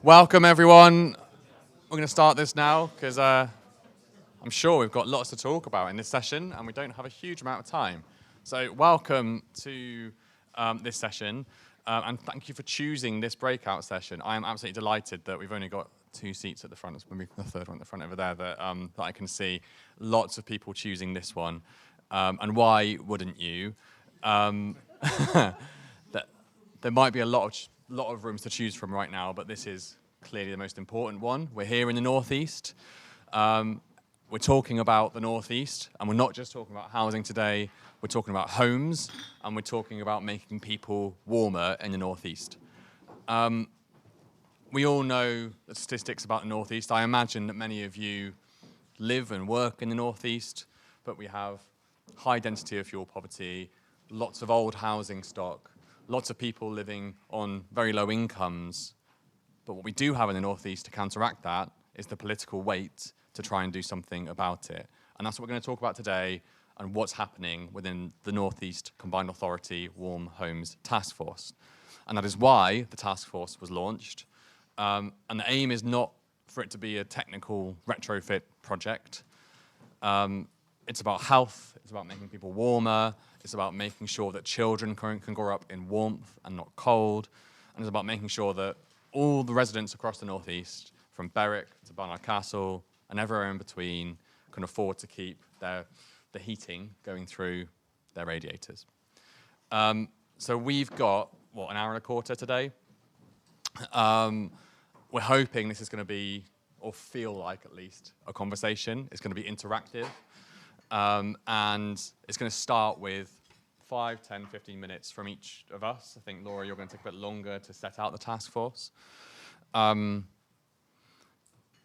Welcome, everyone. We're going to start this now because I'm sure we've got lots to talk about in this session and we don't have a huge amount of time. So welcome to this session and thank you for choosing this breakout session. I am absolutely delighted that we've only got 2 seats at the front. It's maybe the third one at the front over there that I can see. Lots of people choosing this one. And why wouldn't you? There might be a lot of rooms to choose from right now, but this is clearly the most important one. We're here in the Northeast. We're talking about the Northeast, and we're not just talking about housing today. We're talking about homes, and we're talking about making people warmer in the Northeast. We all know the statistics about the Northeast. I imagine that many of you live and work in the Northeast, but we have high density of fuel poverty, lots of old housing stock, lots of people living on very low incomes. But what we do have in the Northeast to counteract that is the political weight to try and do something about it. And that's what we're going to talk about today and what's happening within the Northeast Combined Authority Warm Homes Taskforce. And that is why the task force was launched. And the aim is not for it to be a technical retrofit project. It's about health, it's about making people warmer, it's about making sure that children can grow up in warmth and not cold, and it's about making sure that all the residents across the Northeast, from Berwick to Barnard Castle and everywhere in between, can afford to keep the heating going through their radiators. So we've got, an hour and a quarter today? We're hoping this is going to be, or feel like at least, a conversation. It's going to be interactive. And it's going to start with 5, 10, 15 minutes from each of us. I think, Laura, you're going to take a bit longer to set out the task force.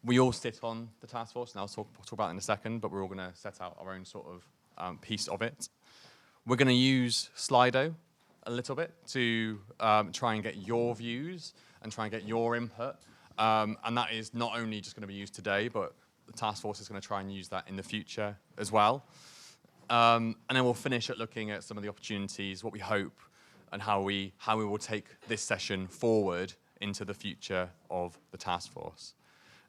We all sit on the task force, and I'll talk about it in a second, but we're all going to set out our own sort of piece of it. We're going to use Slido a little bit to try and get your views and try and get your input. And that is not only just going to be used today, but the task force is going to try and use that in the future as well. And then we'll finish at looking at some of the opportunities, what we hope, and how we will take this session forward into the future of the task force.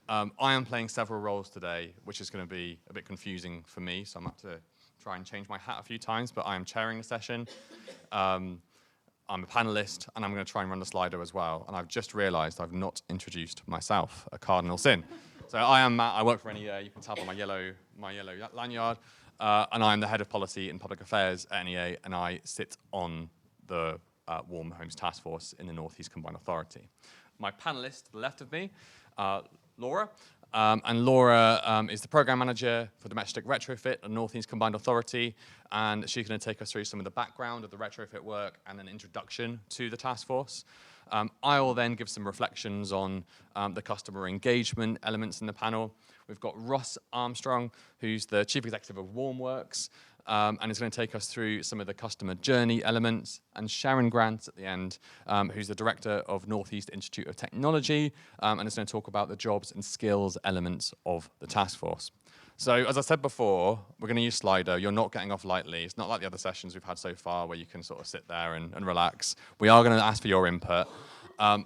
I am playing several roles today, which is going to be a bit confusing for me, so I'm going to have to try and change my hat a few times, but I am chairing the session. I'm a panelist, and I'm going to try and run the Slido as well. And I've just realized I've not introduced myself, a cardinal sin. So I am Matt, I work for NEA, you can tell by my yellow lanyard, and I'm the head of policy and public affairs at NEA, and I sit on the Warm Homes Task Force in the Northeast Combined Authority. My panelist to the left of me, Laura, and Laura is the program manager for domestic retrofit at Northeast Combined Authority, and she's going to take us through some of the background of the retrofit work and an introduction to the task force. I will then give some reflections on the customer engagement elements in the panel. We've got Ross Armstrong, who's the Chief Executive of Warmworks, and is going to take us through some of the customer journey elements, and Sharon Grant at the end, who's the Director of Northeast Institute of Technology, and is going to talk about the jobs and skills elements of the task force. So, as I said before, we're going to use Slido. You're not getting off lightly. It's not like the other sessions we've had so far where you can sort of sit there and relax. We are going to ask for your input.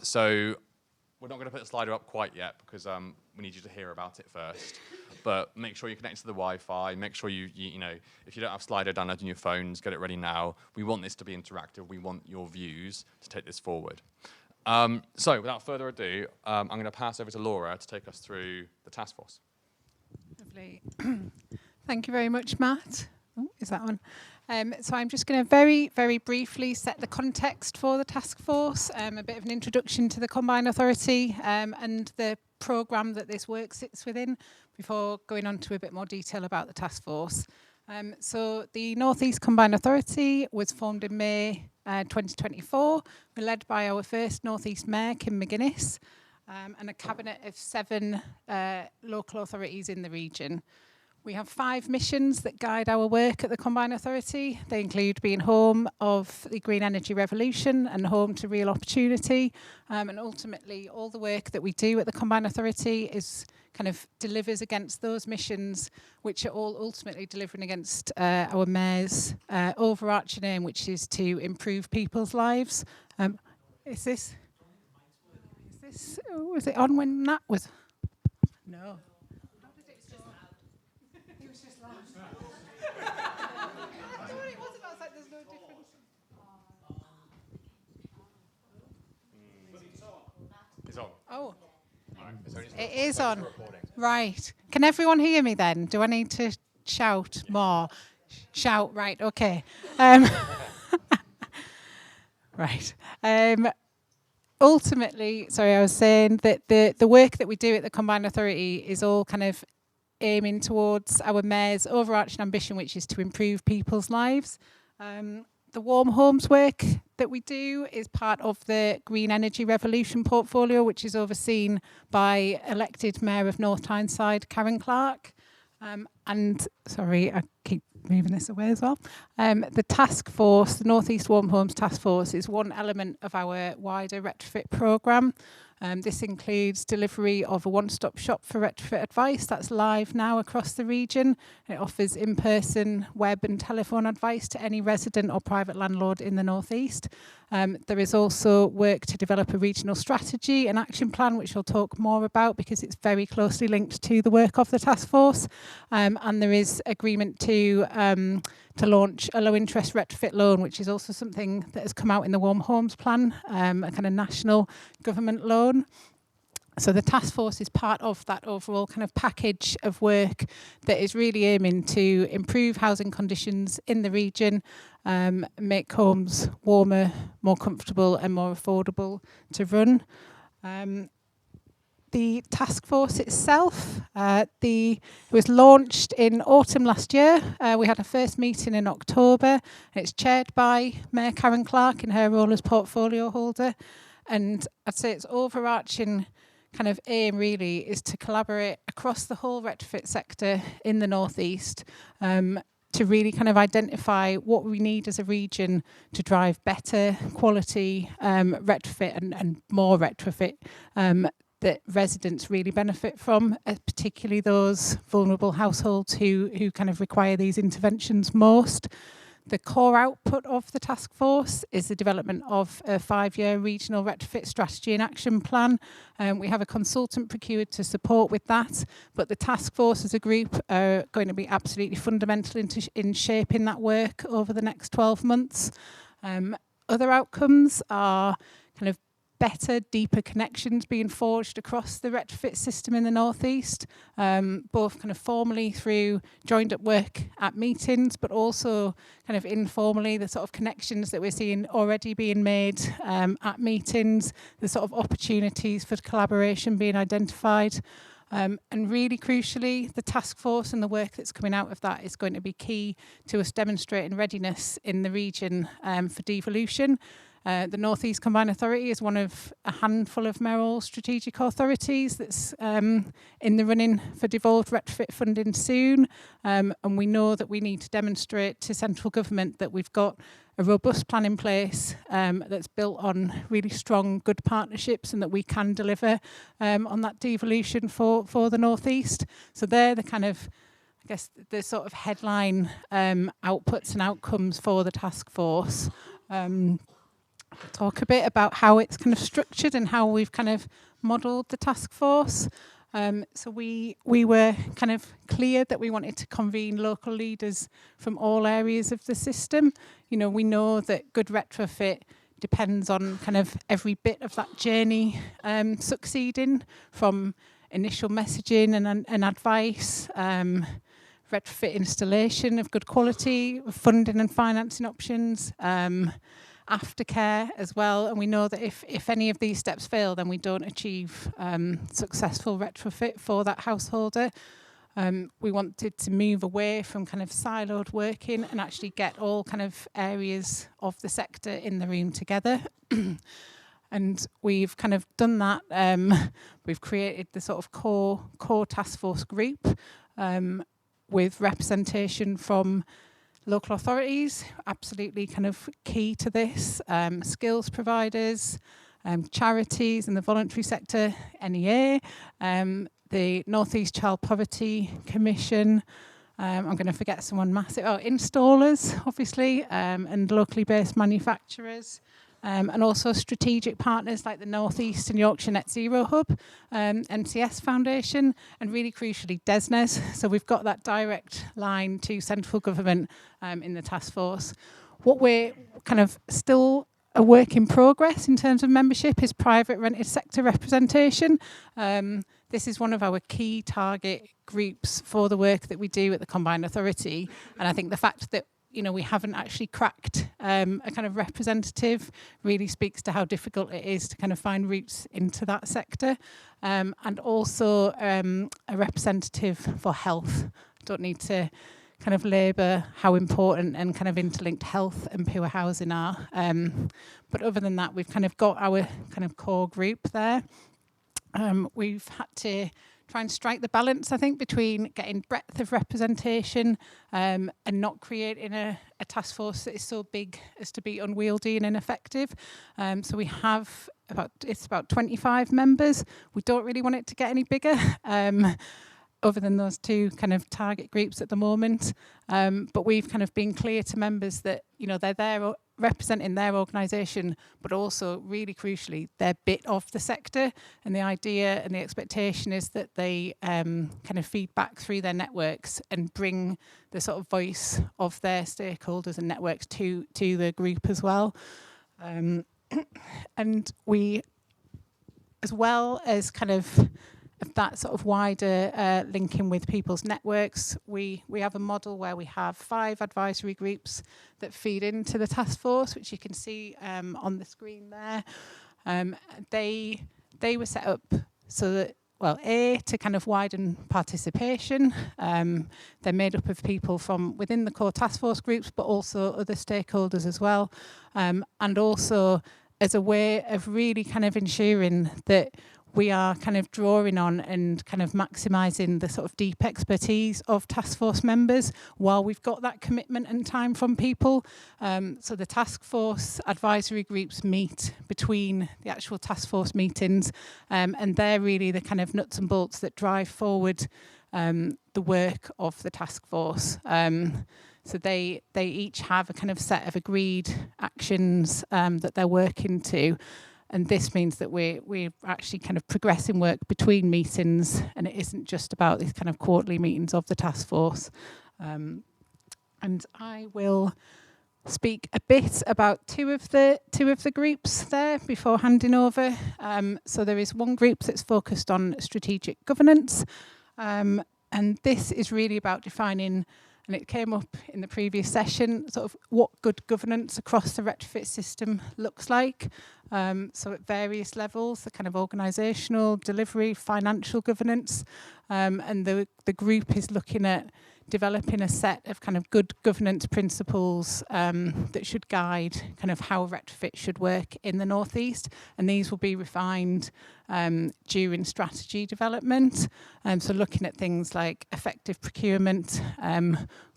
So we're not going to put the Slido up quite yet because we need you to hear about it first. But make sure you connect to the Wi-Fi. Make sure you know, if you don't have Slido downloaded on your phones, get it ready now. We want this to be interactive. We want your views to take this forward. So without further ado, I'm going to pass over to Laura to take us through the task force. Lovely. Thank you very much, Matt. Oh, is that on? So I'm just going to very, very briefly set the context for the task force, a bit of an introduction to the Combined Authority and the programme that this work sits within before going on to a bit more detail about the task force. So the Northeast Combined Authority was formed in May 2024. We're led by our first Northeast Mayor, Kim McGuinness, and a cabinet of 7 local authorities in the region. We have 5 missions that guide our work at the Combined Authority. They include being home of the green energy revolution and home to real opportunity. And ultimately, all the work that we do at the Combined Authority is kind of delivers against those missions, which are all ultimately delivering against our Mayor's overarching aim, which is to improve people's lives. Is this Was it on when Nat was? No. It was just loud. I don't know what it was about. I was like, there's no difference. It's on. Oh, Right. it is on. Right. Can everyone hear me then? Do I need to shout more? Shout, right, okay. Right. Ultimately, sorry, I was saying that the work that we do at the Combined Authority is all kind of aiming towards our mayor's overarching ambition, which is to improve people's lives. The warm homes work that we do is part of the Green Energy Revolution portfolio, which is overseen by elected Mayor of North Tyneside, Karen Clark. And, sorry, I keep moving this away as well. The task force, the North East Warm Homes Taskforce, is one element of our wider retrofit programme. This includes delivery of a one-stop shop for retrofit advice that's live now across the region. It offers in-person, web and telephone advice to any resident or private landlord in the North East. There is also work to develop a regional strategy and action plan, which we'll talk more about because it's very closely linked to the work of the task force. And there is agreement to launch a low-interest retrofit loan, which is also something that has come out in the Warm Homes Plan, a kind of national government loan. So the task force is part of that overall kind of package of work that is really aiming to improve housing conditions in the region, make homes warmer, more comfortable and more affordable to run. The task force itself, it was launched in autumn last year. We had a first meeting in October. It's chaired by Mayor Karen Clark in her role as portfolio holder. And I'd say its overarching kind of aim really is to collaborate across the whole retrofit sector in the North East to really kind of identify what we need as a region to drive better quality retrofit and more retrofit that residents really benefit from, particularly those vulnerable households who kind of require these interventions most. The core output of the task force is the development of a 5-year regional retrofit strategy and action plan. We have a consultant procured to support with that, but the task force as a group are going to be absolutely fundamental in shaping that work over the next 12 months. Other outcomes are kind of better, deeper connections being forged across the retrofit system in the North East, both kind of formally through joined up work at meetings, but also kind of informally, the sort of connections that we're seeing already being made at meetings, the sort of opportunities for collaboration being identified. And really crucially, the task force and the work that's coming out of that is going to be key to us demonstrating readiness in the region for devolution. The North East Combined Authority is one of a handful of mayoral strategic authorities that's in the running for devolved retrofit funding soon. And we know that we need to demonstrate to central government that we've got a robust plan in place that's built on really strong, good partnerships and that we can deliver on that devolution for the North East. So they're the kind of, I guess, the sort of headline outputs and outcomes for the task force. Talk a bit about how it's kind of structured and how we've kind of modelled the task force. So we were kind of clear that we wanted to convene local leaders from all areas of the system. You know, we know that good retrofit depends on kind of every bit of that journey succeeding, from initial messaging and advice, retrofit installation of good quality, funding and financing options, aftercare as well. And we know that if any of these steps fail, then we don't achieve successful retrofit for that householder. We wanted to move away from kind of siloed working and actually get all kind of areas of the sector in the room together. And we've kind of done that. We've created the sort of core task force group with representation from local authorities, absolutely kind of key to this, skills providers, charities and the voluntary sector, NEA, the North East Child Poverty Commission, I'm going to forget someone massive, installers, obviously, and locally based manufacturers. and also strategic partners like the North East and Yorkshire Net Zero Hub, NCS Foundation, and really crucially DESNES. So we've got that direct line to central government in the task force. What we're kind of still a work in progress in terms of membership is private rented sector representation. This is one of our key target groups for the work that we do at the Combined Authority, and I think the fact that we haven't actually cracked a kind of representative really speaks to how difficult it is to kind of find routes into that sector, and also a representative for health. Don't need to kind of labour how important and kind of interlinked health and pure housing are. But other than that, we've kind of got our kind of core group there. We've had to try and strike the balance, I think, between getting breadth of representation and not creating a task force that is so big as to be unwieldy and ineffective. So we have about 25 members. We don't really want it to get any bigger. Other than those two kind of target groups at the moment. But we've kind of been clear to members that, they're there representing their organisation, but also really crucially, they're bit of the sector. And the idea and the expectation is that they kind of feed back through their networks and bring the sort of voice of their stakeholders and networks to the group as well. And we, as well as kind of that sort of wider linking with people's networks, we have a model where we have 5 advisory groups that feed into the task force, which you can see on the screen there. They were set up so that, well, to kind of widen participation. They're made up of people from within the core task force groups, but also other stakeholders as well. And also as a way of really kind of ensuring that we are kind of drawing on and kind of maximising the sort of deep expertise of task force members while we've got that commitment and time from people. So the task force advisory groups meet between the actual task force meetings, and they're really the kind of nuts and bolts that drive forward the work of the task force. So they each have a kind of set of agreed actions that they're working to. And this means that we're actually kind of progressing work between meetings, and it isn't just about these kind of quarterly meetings of the task force. And I will speak a bit about two of the groups there before handing over. So there is one group that's focused on strategic governance, and this is really about defining, and it came up in the previous session, sort of what good governance across the retrofit system looks like. So at various levels, the kind of organisational, delivery, financial governance, and the group is looking at developing a set of kind of good governance principles that should guide kind of how retrofit should work in the North East, and these will be refined during strategy development. So looking at things like effective procurement,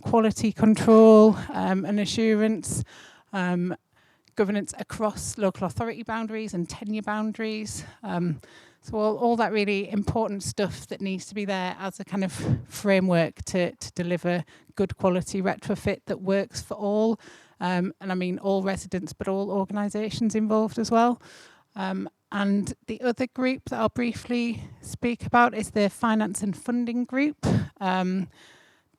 quality control and assurance, governance across local authority boundaries and tenure boundaries. So all that really important stuff that needs to be there as a kind of framework to deliver good quality retrofit that works for all. And I mean all residents, but all organisations involved as well. And the other group that I'll briefly speak about is the finance and funding group.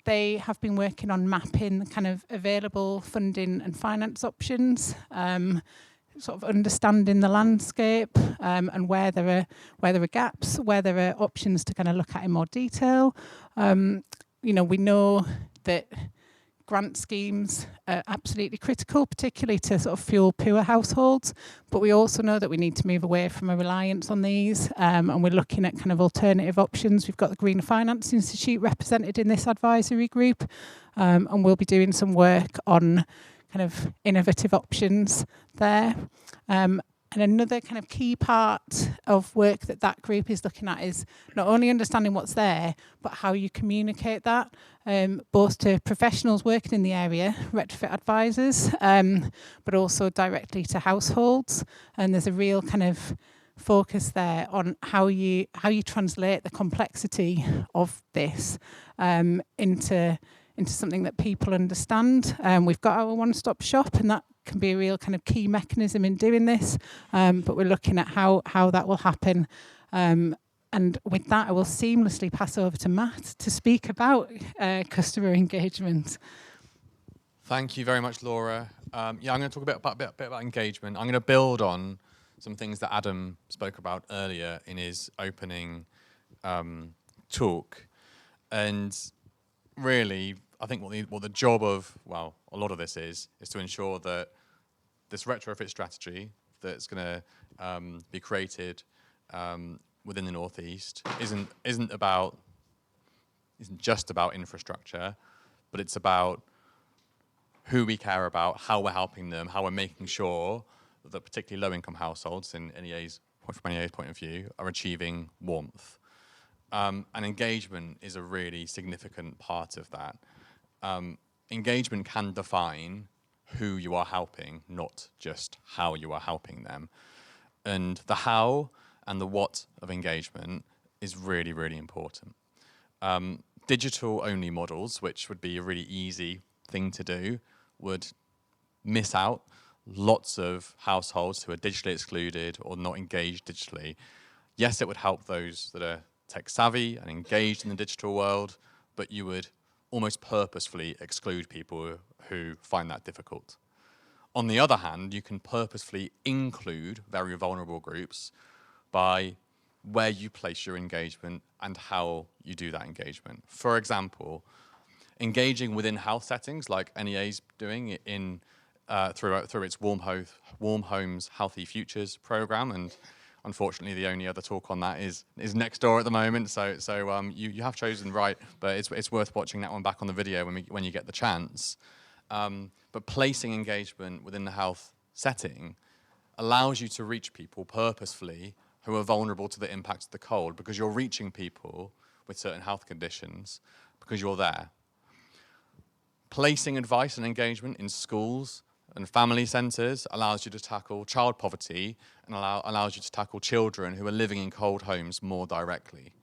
They have been working on mapping the kind of available funding and finance options, sort of understanding the landscape and where there are gaps, where there are options to kind of look at in more detail. We know that grant schemes are absolutely critical, particularly to sort of fuel poor households, but we also know that we need to move away from a reliance on these, and we're looking at kind of alternative options. We've got the Green Finance Institute represented in this advisory group, and we'll be doing some work on kind of innovative options there. And another kind of key part of work that group is looking at is not only understanding what's there, but how you communicate that, both to professionals working in the area, retrofit advisors, but also directly to households. And there's a real kind of focus there on how you translate the complexity of this into something that people understand. We've got our one-stop shop, and can be a real kind of key mechanism in doing this, but we're looking at how that will happen. And with that, I will seamlessly pass over to Matt to speak about customer engagement. Thank you very much, Laura. Yeah, I'm going to talk a bit about engagement. I'm going to build on some things that Adam spoke about earlier in his opening talk. And really, I think what the job of, well, a lot of this is to ensure that this retrofit strategy that's going to be created within the Northeast isn't just about infrastructure, but it's about who we care about, how we're helping them, how we're making sure that particularly low-income households, from NEA's point of view, are achieving warmth. And engagement is a really significant part of that. Engagement can define who you are helping, not just how you are helping them. And the how and the what of engagement is really, really important. Digital-only models, which would be a really easy thing to do, would miss out lots of households who are digitally excluded or not engaged digitally. Yes, it would help those that are tech-savvy and engaged in the digital world, but you would almost purposefully exclude people who find that difficult. On the other hand, you can purposefully include very vulnerable groups by where you place your engagement and how you do that engagement. For example, engaging within health settings like NEA's doing through its Warm Homes Healthy Futures program, and unfortunately the only other talk on that is next door at the moment. So you have chosen right, but it's worth watching that one back on the video when you get the chance. But placing engagement within the health setting allows you to reach people purposefully who are vulnerable to the impacts of the cold, because you're reaching people with certain health conditions because you're there. Placing advice and engagement in schools and family centres allows you to tackle child poverty and allows you to tackle children who are living in cold homes more directly.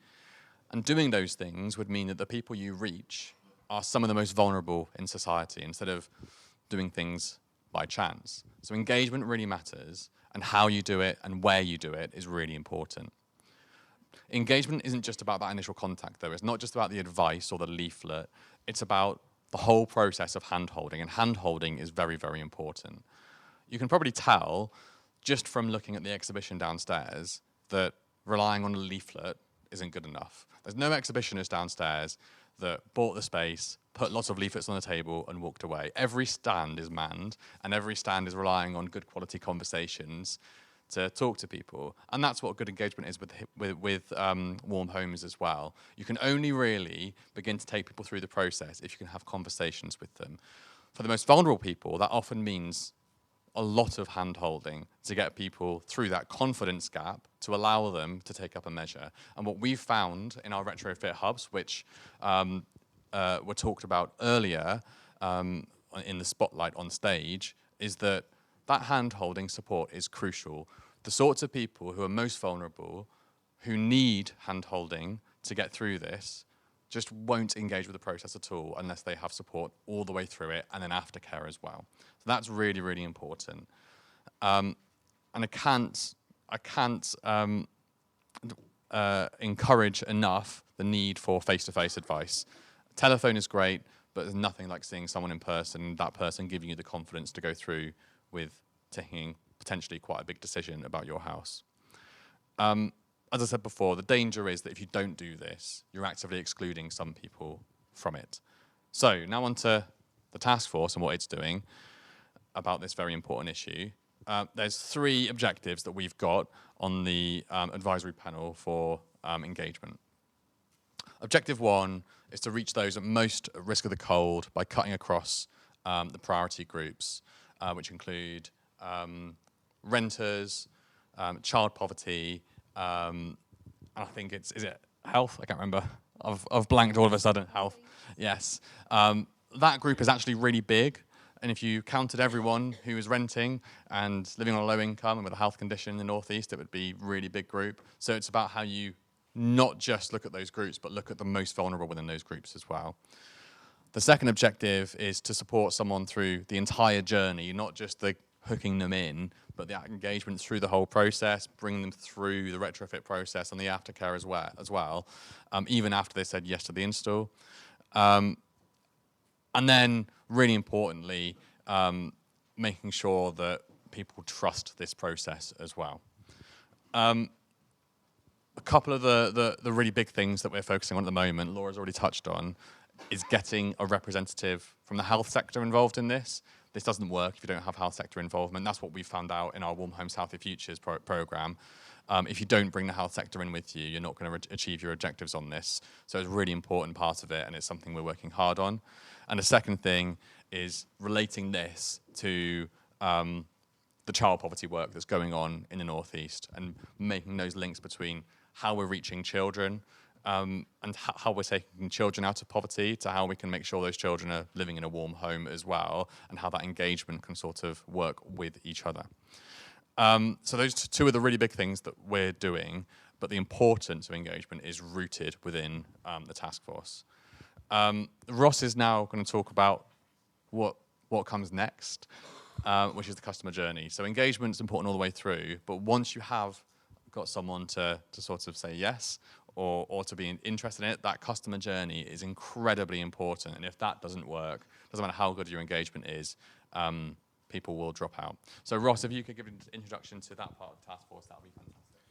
And doing those things would mean that the people you reach are some of the most vulnerable in society, instead of doing things by chance. So engagement really matters, and how you do it and where you do it is really important. Engagement isn't just about that initial contact, though. It's not just about the advice or the leaflet. It's about the whole process of hand-holding, and hand-holding is very, very important. You can probably tell, just from looking at the exhibition downstairs, that relying on a leaflet isn't good enough. There's no exhibitionist downstairs that bought the space, put lots of leaflets on the table, and walked away. Every stand is manned, and every stand is relying on good quality conversations to talk to people. And that's what good engagement is with Warm Homes as well. You can only really begin to take people through the process if you can have conversations with them. For the most vulnerable people, that often means a lot of hand-holding to get people through that confidence gap to allow them to take up a measure. And what we've found in our retrofit hubs, which were talked about earlier in the spotlight on stage, is that hand-holding support is crucial. The sorts of people who are most vulnerable, who need hand-holding to get through this, just won't engage with the process at all unless they have support all the way through it, and then aftercare as well. So that's really, really important. And I can't encourage enough the need for face-to-face advice. Telephone is great, but there's nothing like seeing someone in person, that person giving you the confidence to go through with taking potentially quite a big decision about your house. As I said before, the danger is that if you don't do this, you're actively excluding some people from it. So now on to the task force and what it's doing about this very important issue. There's 3 objectives that we've got on the advisory panel for engagement. Objective 1 is to reach those at most at risk of the cold by cutting across the priority groups, which include renters, child poverty, and I think is it health? I can't remember. I've blanked all of a sudden. Health, yes. That group is actually really big, and if you counted everyone who is renting and living on a low income and with a health condition in the Northeast, it would be a really big group. So it's about how you not just look at those groups, but look at the most vulnerable within those groups as well. The second objective is to support someone through the entire journey, not just the hooking them in, but the engagement through the whole process, bring them through the retrofit process and the aftercare as well, even after they said yes to the install. And then, really importantly, making sure that people trust this process as well. A couple of the really big things that we're focusing on at the moment, Laura's already touched on, is getting a representative from the health sector involved in this. This doesn't work if you don't have health sector involvement. That's what we found out in our Warm Homes Healthy Futures program. If you don't bring the health sector in with you, you're not going to achieve your objectives on this. So it's a really important part of it, and it's something we're working hard on. And the second thing is relating this to the child poverty work that's going on in the Northeast and making those links between how we're reaching children and how we're taking children out of poverty to how we can make sure those children are living in a warm home as well, and how that engagement can sort of work with each other. So those two are the really big things that we're doing, but the importance of engagement is rooted within the task force. Ross is now going to talk about what comes next, which is the customer journey. So engagement's important all the way through, but once you have got someone to sort of say yes or to be interested in it, that customer journey is incredibly important. And if that doesn't work, doesn't matter how good your engagement is, people will drop out. So Ross, if you could give an introduction to that part of the task force, that would be fantastic.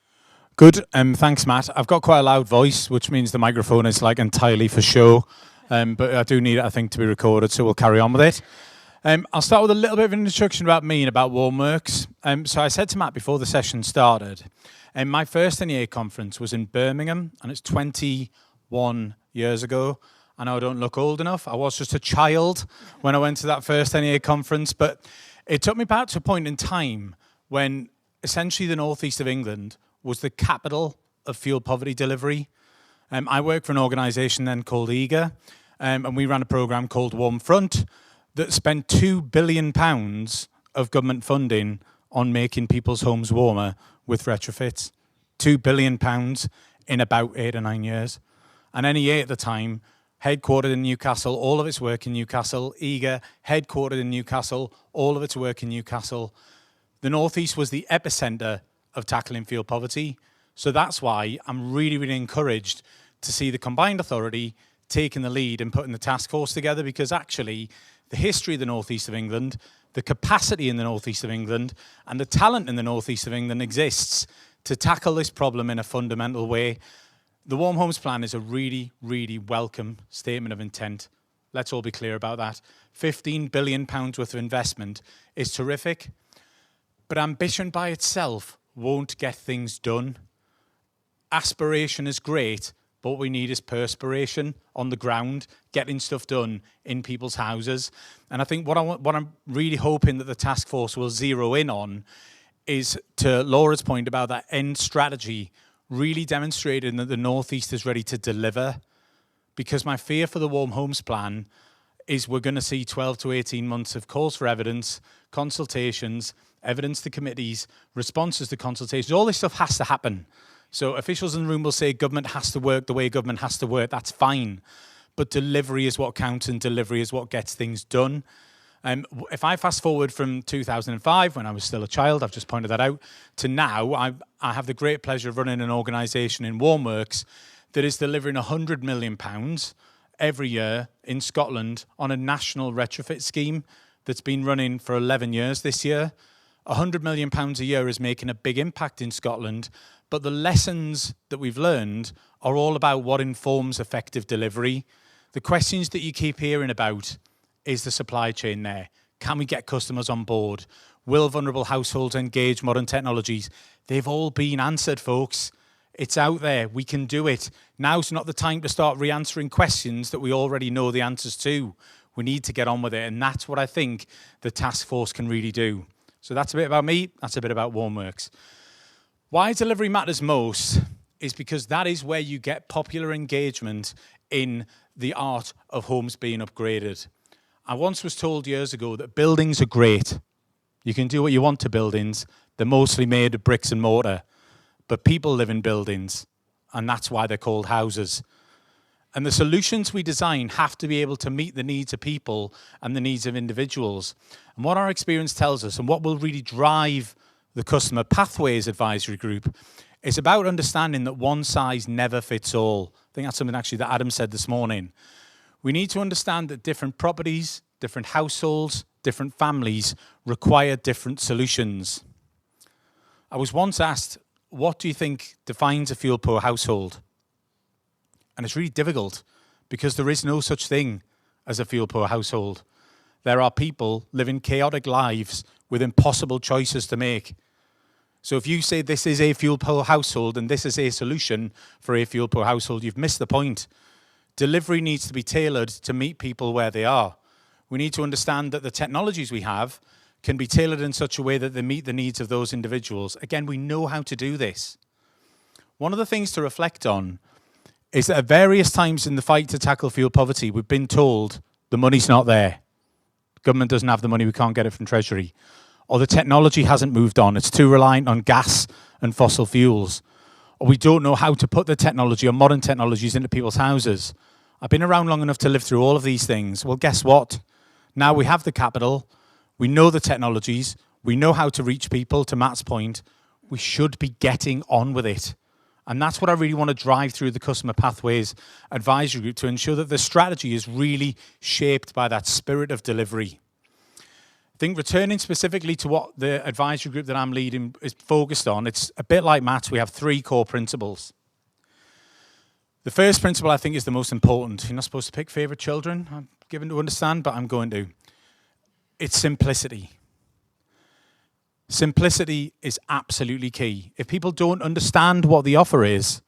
Good. Thanks, Matt. I've got quite a loud voice, which means the microphone is like entirely for show. But I do need it, I think, to be recorded, so we'll carry on with it. I'll start with a little bit of an introduction about me and about Warmworks. So I said to Matt before the session started, my first NEA conference was in Birmingham, and it's 21 years ago. I know I don't look old enough. I was just a child when I went to that first NEA conference, but it took me back to a point in time when essentially the northeast of England was the capital of fuel poverty delivery. I worked for an organisation then called EGA, and we ran a programme called Warm Front that spent £2 billion of government funding on making people's homes warmer with retrofits. £2 billion in about 8 or 9 years. And NEA at the time, headquartered in Newcastle, all of its work in Newcastle. EGA, headquartered in Newcastle, all of its work in Newcastle. The Northeast was the epicentre of tackling fuel poverty. So that's why I'm really, really encouraged to see the combined authority taking the lead and putting the task force together, because actually the history of the northeast of England, the capacity in the northeast of England, and the talent in the northeast of England exists to tackle this problem in a fundamental way. The Warm Homes Plan is a really, really welcome statement of intent. Let's all be clear about that. £15 billion worth of investment is terrific, but ambition by itself won't get things done. Aspiration is great, but what we need is perspiration on the ground, getting stuff done in people's houses. And I think what I'm really hoping that the task force will zero in on is, to Laura's point about that end strategy, really demonstrating that the Northeast is ready to deliver. Because my fear for the Warm Homes Plan is we're going to see 12 to 18 months of calls for evidence, consultations, evidence to committees, responses to consultations. All this stuff has to happen. So officials in the room will say government has to work the way government has to work. That's fine. But delivery is what counts, and delivery is what gets things done. If I fast forward from 2005, when I was still a child, I've just pointed that out, to now, I have the great pleasure of running an organisation in Warmworks that is delivering £100 million every year in Scotland on a national retrofit scheme that's been running for 11 years this year. £100 million a year is making a big impact in Scotland, but the lessons that we've learned are all about what informs effective delivery. The questions that you keep hearing about: is the supply chain there? Can we get customers on board? Will vulnerable households engage modern technologies? They've all been answered, folks. It's out there. We can do it. Now's not the time to start re-answering questions that we already know the answers to. We need to get on with it, and that's what I think the task force can really do. So that's a bit about me. That's a bit about Warmworks. Why delivery matters most is because that is where you get popular engagement in the art of homes being upgraded. I once was told years ago that buildings are great. You can do what you want to buildings. They're mostly made of bricks and mortar. But people live in buildings, and that's why they're called houses. And the solutions we design have to be able to meet the needs of people and the needs of individuals. And what our experience tells us, and what will really drive the Customer Pathways Advisory Group, is about understanding that one size never fits all. I think that's something actually that Adam said this morning. We need to understand that different properties, different households, different families require different solutions. I was once asked, what do you think defines a fuel-poor household? And it's really difficult because there is no such thing as a fuel-poor household. There are people living chaotic lives with impossible choices to make. So if you say this is a fuel-poor household and this is a solution for a fuel-poor household, you've missed the point. Delivery needs to be tailored to meet people where they are. We need to understand that the technologies we have can be tailored in such a way that they meet the needs of those individuals. Again, we know how to do this. One of the things to reflect on is that at various times in the fight to tackle fuel poverty, we've been told the money's not there. Government doesn't have the money, we can't get it from Treasury. Or the technology hasn't moved on, it's too reliant on gas and fossil fuels. Or we don't know how to put the technology or modern technologies into people's houses. I've been around long enough to live through all of these things. Well, guess what? Now we have the capital, we know the technologies, we know how to reach people, to Matt's point. We should be getting on with it. And that's what I really want to drive through the Customer Pathways Advisory Group, to ensure that the strategy is really shaped by that spirit of delivery. I think returning specifically to what the advisory group that I'm leading is focused on, it's a bit like Matt's. We have 3 core principles. The first principle I think is the most important. You're not supposed to pick favourite children, I'm given to understand, but I'm going to. It's simplicity. Simplicity is absolutely key. If people don't understand what the offer is,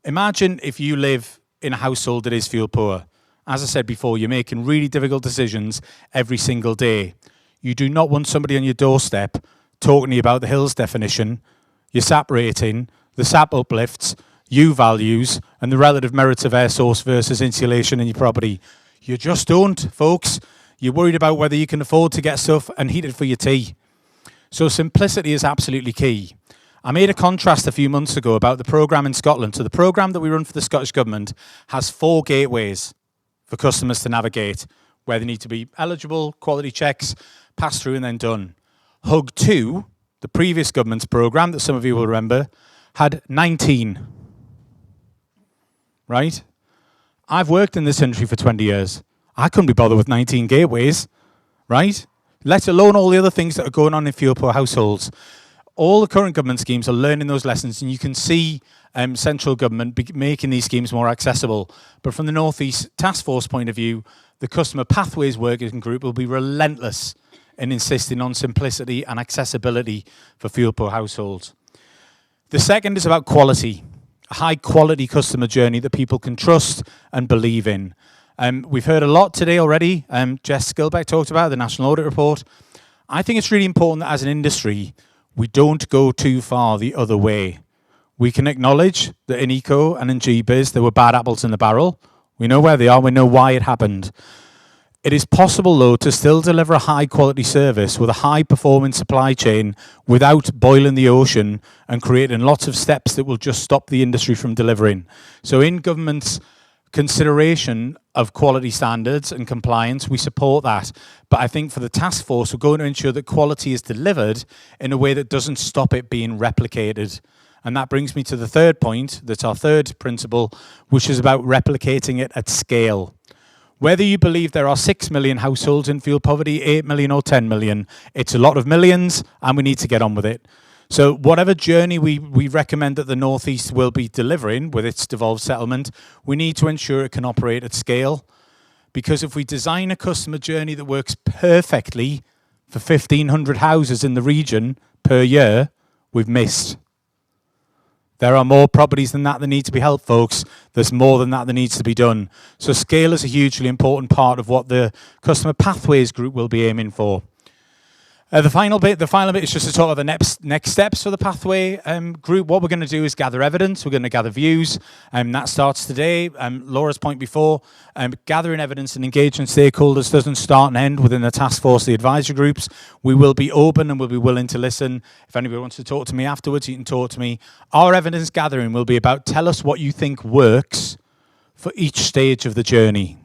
imagine if you live in a household that is fuel poor. As I said before, you're making really difficult decisions every single day. You do not want somebody on your doorstep talking to you about the Hills definition, your SAP rating, the SAP uplifts, U values, and the relative merits of air source versus insulation in your property. You just don't, folks. You're worried about whether you can afford to get stuff and heat it for your tea. So simplicity is absolutely key. I made a contrast a few months ago about the programme in Scotland. So the programme that we run for the Scottish Government has 4 gateways for customers to navigate, where they need to be eligible, quality checks, pass through and then done. Hug 2, the previous government's programme that some of you will remember, had 19. Right? I've worked in this industry for 20 years. I couldn't be bothered with 19 gateways, right? Let alone all the other things that are going on in fuel poor households. All the current government schemes are learning those lessons, and you can see central government making these schemes more accessible. But from the North East Taskforce point of view, the Customer Pathways Working Group will be relentless in insisting on simplicity and accessibility for fuel poor households. The second is about quality, a high quality customer journey that people can trust and believe in. We've heard a lot today already. Jess Skilbeck talked about the National Audit Report. I think it's really important that as an industry, we don't go too far the other way. We can acknowledge that in Eco and in GBiz, there were bad apples in the barrel. We know where they are. We know why it happened. It is possible, though, to still deliver a high-quality service with a high-performing supply chain without boiling the ocean and creating lots of steps that will just stop the industry from delivering. So in government's consideration of quality standards and compliance, we support that. But I think for the task force, we're going to ensure that quality is delivered in a way that doesn't stop it being replicated. And that brings me to the third point, that's our third principle, which is about replicating it at scale. Whether you believe there are 6 million households in fuel poverty, 8 million or 10 million, it's a lot of millions and we need to get on with it. So whatever journey we recommend that the North East will be delivering with its devolved settlement, we need to ensure it can operate at scale. Because if we design a customer journey that works perfectly for 1,500 houses in the region per year, we've missed. There are more properties than that need to be helped, folks. There's more than that needs to be done. So scale is a hugely important part of what the Customer Pathways Group will be aiming for. The final bit is just to talk about the next steps for the Pathway Group. What we're going to do is gather evidence. We're going to gather views. That starts today. Laura's point before, gathering evidence and engaging stakeholders doesn't start and end within the task force, the advisory groups. We will be open and we'll be willing to listen. If anybody wants to talk to me afterwards, you can talk to me. Our evidence gathering will be about tell us what you think works for each stage of the journey.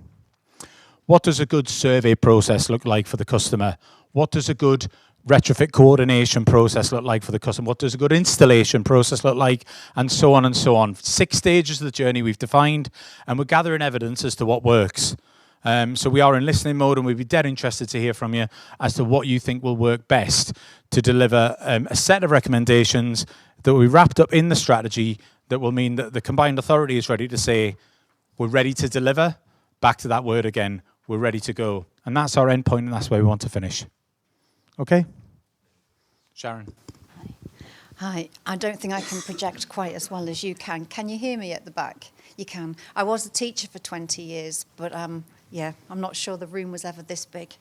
What does a good survey process look like for the customer? What does a good retrofit coordination process look like for the customer? What does a good installation process look like? And so on and so on. 6 stages of the journey we've defined, and we're gathering evidence as to what works. So we are in listening mode, and we'd be dead interested to hear from you as to what you think will work best to deliver a set of recommendations that will be wrapped up in the strategy that will mean that the combined authority is ready to say, we're ready to deliver. Back to that word again, we're ready to go. And that's our end point, and that's where we want to finish. Okay? Sharon. Hi. I don't think I can project quite as well as you can. Can you hear me at the back? You can. I was a teacher for 20 years, but yeah, I'm not sure the room was ever this big.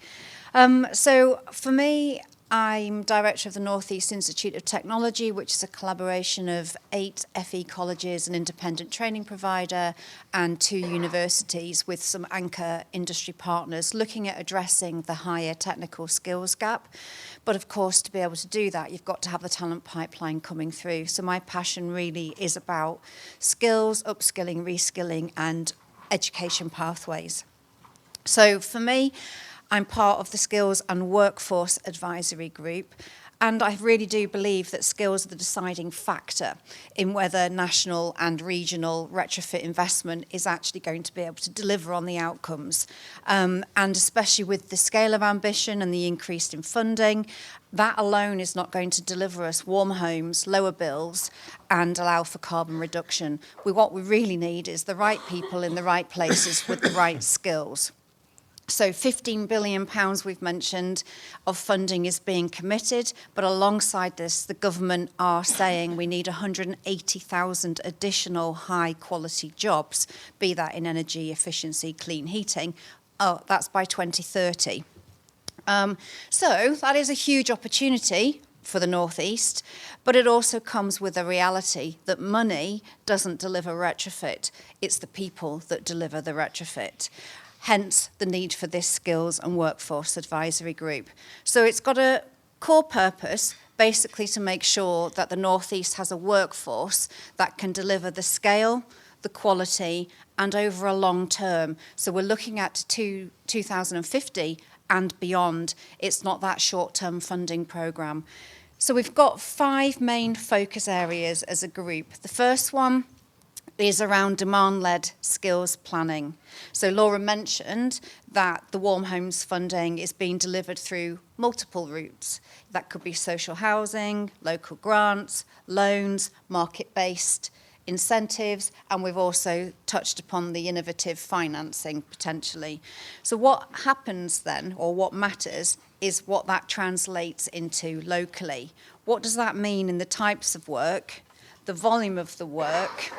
So for me, I'm director of the North East Institute of Technology, which is a collaboration of 8 FE colleges, an independent training provider, and 2 universities with some anchor industry partners looking at addressing the higher technical skills gap. But of course, to be able to do that, you've got to have the talent pipeline coming through. So my passion really is about skills, upskilling, reskilling, and education pathways. So for me, I'm part of the Skills and Workforce Advisory Group, and I really do believe that skills are the deciding factor in whether national and regional retrofit investment is actually going to be able to deliver on the outcomes. And especially with the scale of ambition and the increase in funding, that alone is not going to deliver us warm homes, lower bills, and allow for carbon reduction. What we really need is the right people in the right places with the right skills. So £15 billion we've mentioned of funding is being committed, but alongside this, the government are saying we need 180,000 additional high-quality jobs, be that in energy efficiency, clean heating. Oh, that's by 2030. So that is a huge opportunity for the North East, but it also comes with a reality that money doesn't deliver retrofit. It's the people that deliver the retrofit. Hence the need for this Skills and Workforce Advisory Group. So it's got a core purpose, basically to make sure that the North East has a workforce that can deliver the scale, the quality, and over a long term. So we're looking at 2050 and beyond. It's not that short-term funding programme. So we've got 5 main focus areas as a group. The first one is around demand-led skills planning. So Laura mentioned that the Warm Homes funding is being delivered through multiple routes. That could be social housing, local grants, loans, market-based incentives, and we've also touched upon the innovative financing potentially. So what happens then, or what matters, is what that translates into locally. What does that mean in the types of work, the volume of the work,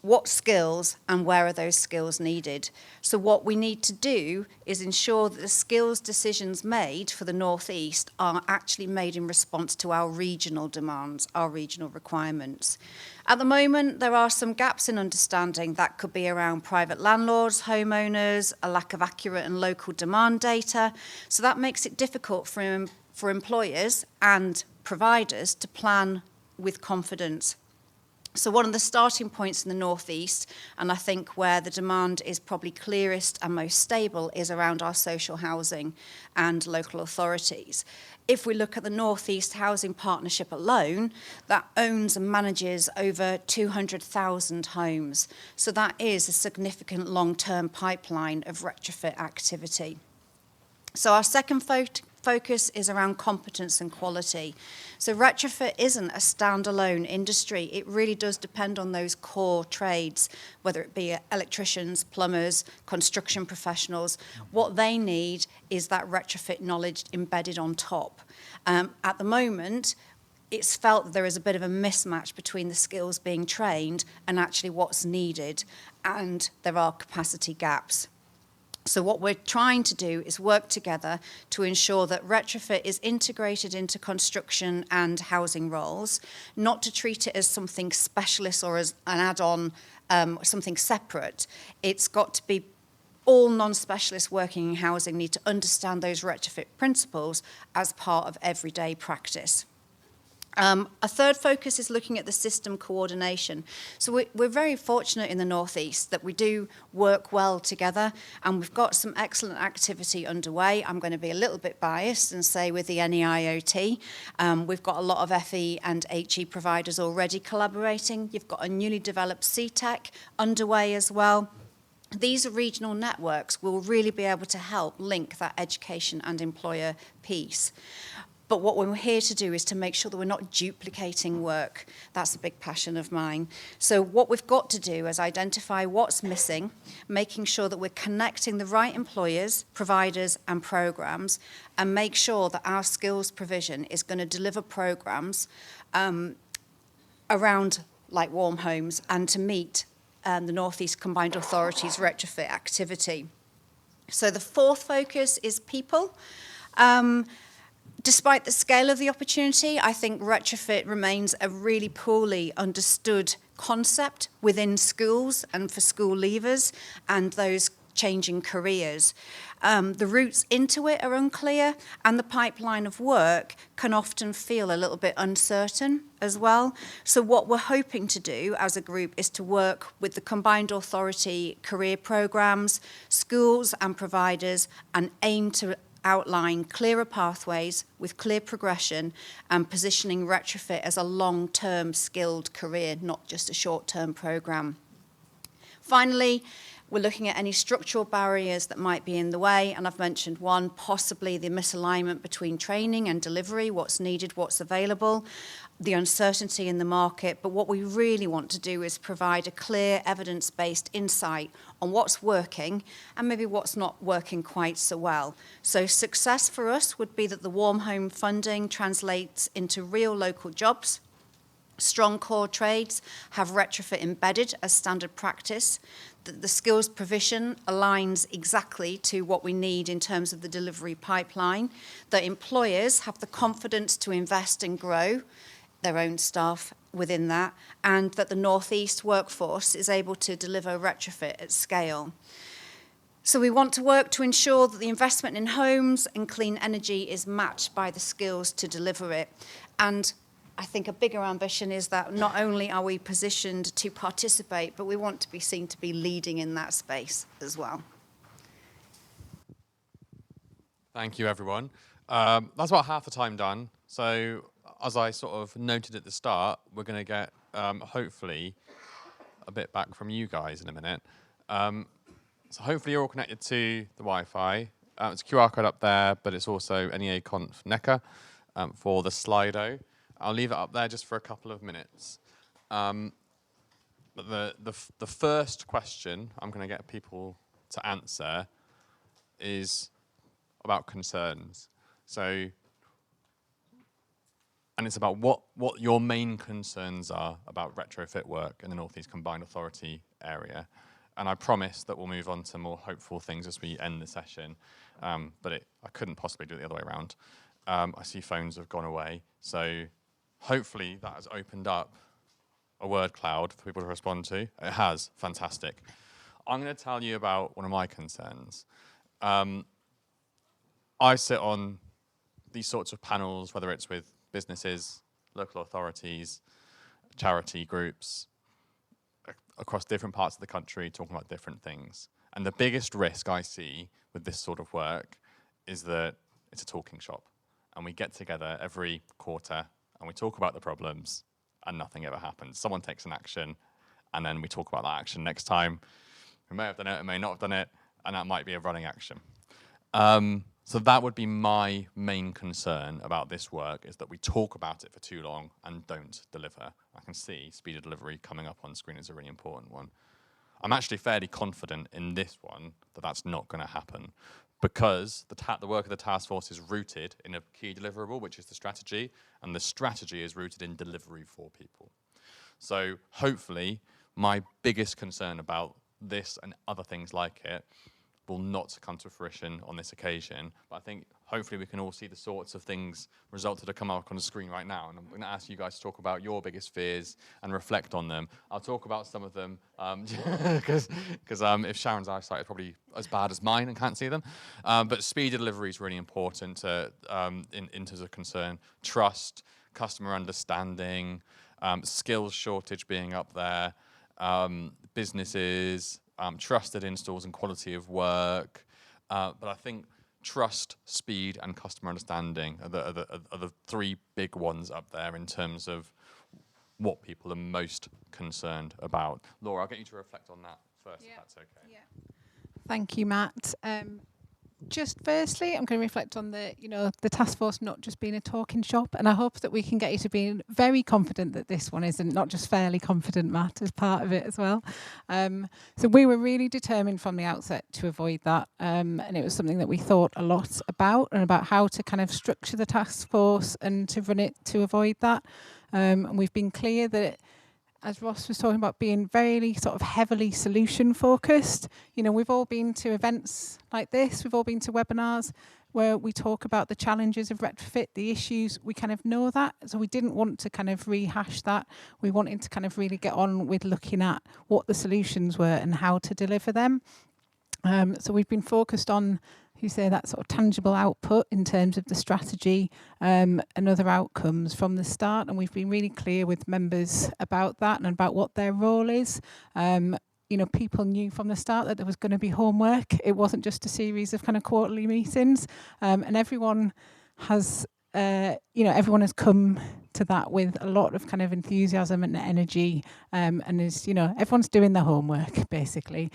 what skills and where are those skills needed? So what we need to do is ensure that the skills decisions made for the North East are actually made in response to our regional demands, our regional requirements. At the moment, there are some gaps in understanding that could be around private landlords, homeowners, a lack of accurate and local demand data. So that makes it difficult for employers and providers to plan with confidence. So one of the starting points in the North East, and I think where the demand is probably clearest and most stable, is around our social housing and local authorities. If we look at the North East Housing Partnership alone, that owns and manages over 200,000 homes. So that is a significant long-term pipeline of retrofit activity. So our second focus is around competence and quality. So retrofit isn't a standalone industry. It really does depend on those core trades, whether it be electricians, plumbers, construction professionals. What they need is that retrofit knowledge embedded on top. At the moment, it's felt that there is a bit of a mismatch between the skills being trained and actually what's needed, and there are capacity gaps. So what we're trying to do is work together to ensure that retrofit is integrated into construction and housing roles, not to treat it as something specialist or as an add-on, something separate. It's got to be all non-specialists working in housing need to understand those retrofit principles as part of everyday practice. A third focus is looking at the system coordination. So we're very fortunate in the Northeast that we do work well together, and we've got some excellent activity underway. I'm going to be a little bit biased and say with the NEIOT, we've got a lot of FE and HE providers already collaborating. You've got a newly developed CTEC underway as well. These regional networks will really be able to help link that education and employer piece. But what we're here to do is to make sure that we're not duplicating work. That's a big passion of mine. So what we've got to do is identify what's missing, making sure that we're connecting the right employers, providers, and programs, and make sure that our skills provision is going to deliver programs around like warm homes and to meet the North East Combined Authorities retrofit activity. So the fourth focus is people. Despite the scale of the opportunity, I think retrofit remains a really poorly understood concept within schools and for school leavers and those changing careers. The routes into it are unclear, and the pipeline of work can often feel a little bit uncertain as well. So what we're hoping to do as a group is to work with the Combined Authority career programs, schools and providers, and aim to outline clearer pathways with clear progression and positioning retrofit as a long-term skilled career, not just a short-term program. Finally, we're looking at any structural barriers that might be in the way, and I've mentioned one, possibly the misalignment between training and delivery, what's needed, what's available, the uncertainty in the market. But what we really want to do is provide a clear evidence-based insight on what's working and maybe what's not working quite so well. So success for us would be that the warm home funding translates into real local jobs. Strong core trades have retrofit embedded as standard practice. The skills provision aligns exactly to what we need in terms of the delivery pipeline. That employers have the confidence to invest and grow their own staff within that, and that the Northeast workforce is able to deliver retrofit at scale. So we want to work to ensure that the investment in homes and clean energy is matched by the skills to deliver it. And I think a bigger ambition is that not only are we positioned to participate, but we want to be seen to be leading in that space as well. Thank you, everyone. That's about half the time done. So as I sort of noted at the start, we're going to get, hopefully, a bit back from you guys in a minute. So hopefully you're all connected to the Wi-Fi. It's a QR code up there, but it's also NEA-Conf NECA for the Slido. I'll leave it up there just for a couple of minutes. But the first question I'm going to get people to answer is about concerns. So, and it's about what your main concerns are about retrofit work in the North East Combined Authority area. And I promise that we'll move on to more hopeful things as we end the session. But I couldn't possibly do it the other way around. I see phones have gone away. So hopefully that has opened up a word cloud for people to respond to. It has. Fantastic. I'm going to tell you about one of my concerns. I sit on these sorts of panels, whether it's with businesses, local authorities, charity groups, across different parts of the country, talking about different things. And the biggest risk I see with this sort of work is that it's a talking shop. And we get together every quarter and we talk about the problems and nothing ever happens. Someone takes an action and then we talk about that action next time. We may have done it, we may not have done it, and that might be a running action. So that would be my main concern about this work, is that we talk about it for too long and don't deliver. I can see speed of delivery coming up on screen is a really important one. I'm actually fairly confident in this one that that's not going to happen, because the work of the task force is rooted in a key deliverable, which is the strategy, and the strategy is rooted in delivery for people. So hopefully my biggest concern about this and other things like it will not come to fruition on this occasion, but I think hopefully we can all see the sorts of things, results that are coming up on the screen right now. And I'm going to ask you guys to talk about your biggest fears and reflect on them. I'll talk about some of them because if Sharon's eyesight is probably as bad as mine and can't see them. But speed of delivery is really important in terms of concern. Trust, customer understanding, skills shortage being up there, businesses, trusted installs and quality of work. But I think trust, speed, and customer understanding are the three big ones up there in terms of what people are most concerned about. Laura, I'll get you to reflect on that first, if that's okay. Yeah. Thank you, Matt. Just firstly, I'm going to reflect on the task force not just being a talking shop, and I hope that we can get you to being very confident that this one isn't, not just fairly confident, Matt, as part of it as well. So we were really determined from the outset to avoid that, and it was something that we thought a lot about, and about how to kind of structure the task force and to run it to avoid that. And we've been clear that, as Ross was talking about, being very sort of heavily solution focused. We've all been to events like this, we've all been to webinars where we talk about the challenges of retrofit, the issues, we kind of know that. So we didn't want to kind of rehash that. We wanted to kind of really get on with looking at what the solutions were and how to deliver them. So we've been focused on, that sort of tangible output in terms of the strategy and other outcomes from the start. And we've been really clear with members about that and about what their role is. People knew from the start that there was going to be homework. It wasn't just a series of kind of quarterly meetings. And everyone has come to that with a lot of kind of enthusiasm and energy. And is, everyone's doing their homework, basically.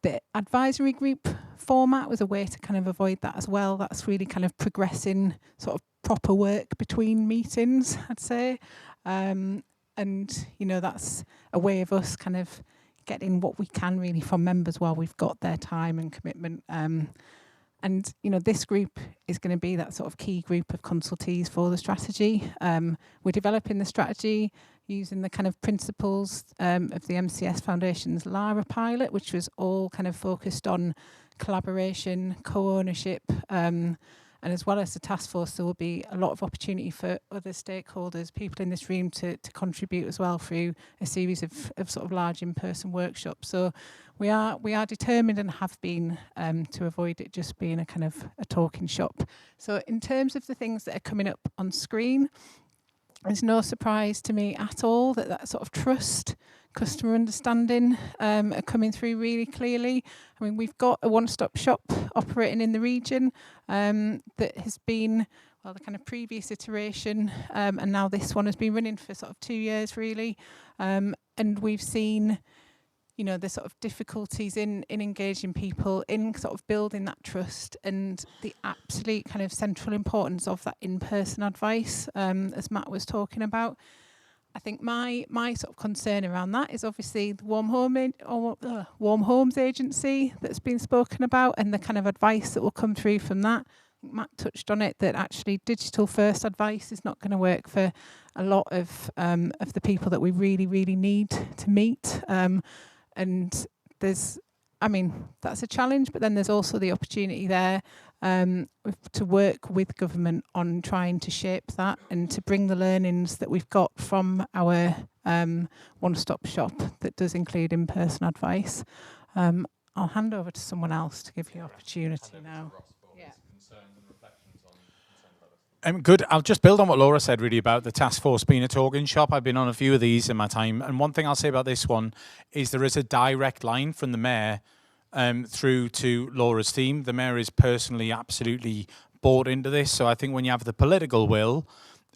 The advisory group format was a way to kind of avoid that as well. That's really kind of progressing sort of proper work between meetings, I'd say. And, that's a way of us kind of getting what we can really from members while we've got their time and commitment. And, this group is going to be that sort of key group of consultees for the strategy. We're developing the strategy using the kind of principles of the MCS Foundation's Lara pilot, which was all kind of focused on collaboration, co-ownership, and as well as the task force, there will be a lot of opportunity for other stakeholders, people in this room to contribute as well through a series of sort of large in-person workshops. So we are determined and have been to avoid it just being a kind of a talking shop. So in terms of the things that are coming up on screen, it's no surprise to me at all that sort of trust, customer understanding are coming through really clearly. I mean, we've got a one-stop shop operating in the region that has been, the kind of previous iteration, and now this one has been running for sort of 2 years really. And we've seen, the sort of difficulties in engaging people, in sort of building that trust, and the absolute kind of central importance of that in-person advice, as Matt was talking about. I think my sort of concern around that is obviously the Warm Homes agency that's been spoken about, and the kind of advice that will come through from that. I think Matt touched on it, that actually digital first advice is not going to work for a lot of the people that we really, really need to meet. And that's a challenge, but then there's also the opportunity there to work with government on trying to shape that and to bring the learnings that we've got from our one-stop shop that does include in-person advice. I'll hand over to someone else to give you opportunity now. Good. I'll just build on what Laura said really about the task force being a talking shop. I've been on a few of these in my time, and one thing I'll say about this one is there is a direct line from the mayor through to Laura's team. The mayor is personally absolutely bought into this, so I think when you have the political will,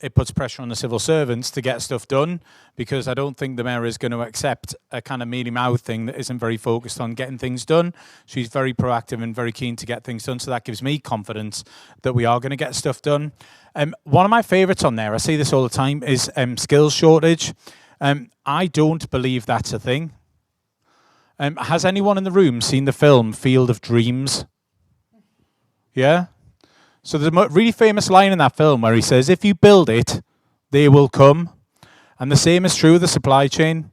it puts pressure on the civil servants to get stuff done, because I don't think the mayor is going to accept a kind of mealy-mouth thing that isn't very focused on getting things done. She's very proactive and very keen to get things done, so that gives me confidence that we are going to get stuff done. One of my favourites on there, I see this all the time, is skills shortage. I don't believe that's a thing. Has anyone in the room seen the film Field of Dreams? Yeah? So there's a really famous line in that film where he says, if you build it, they will come. And the same is true of the supply chain.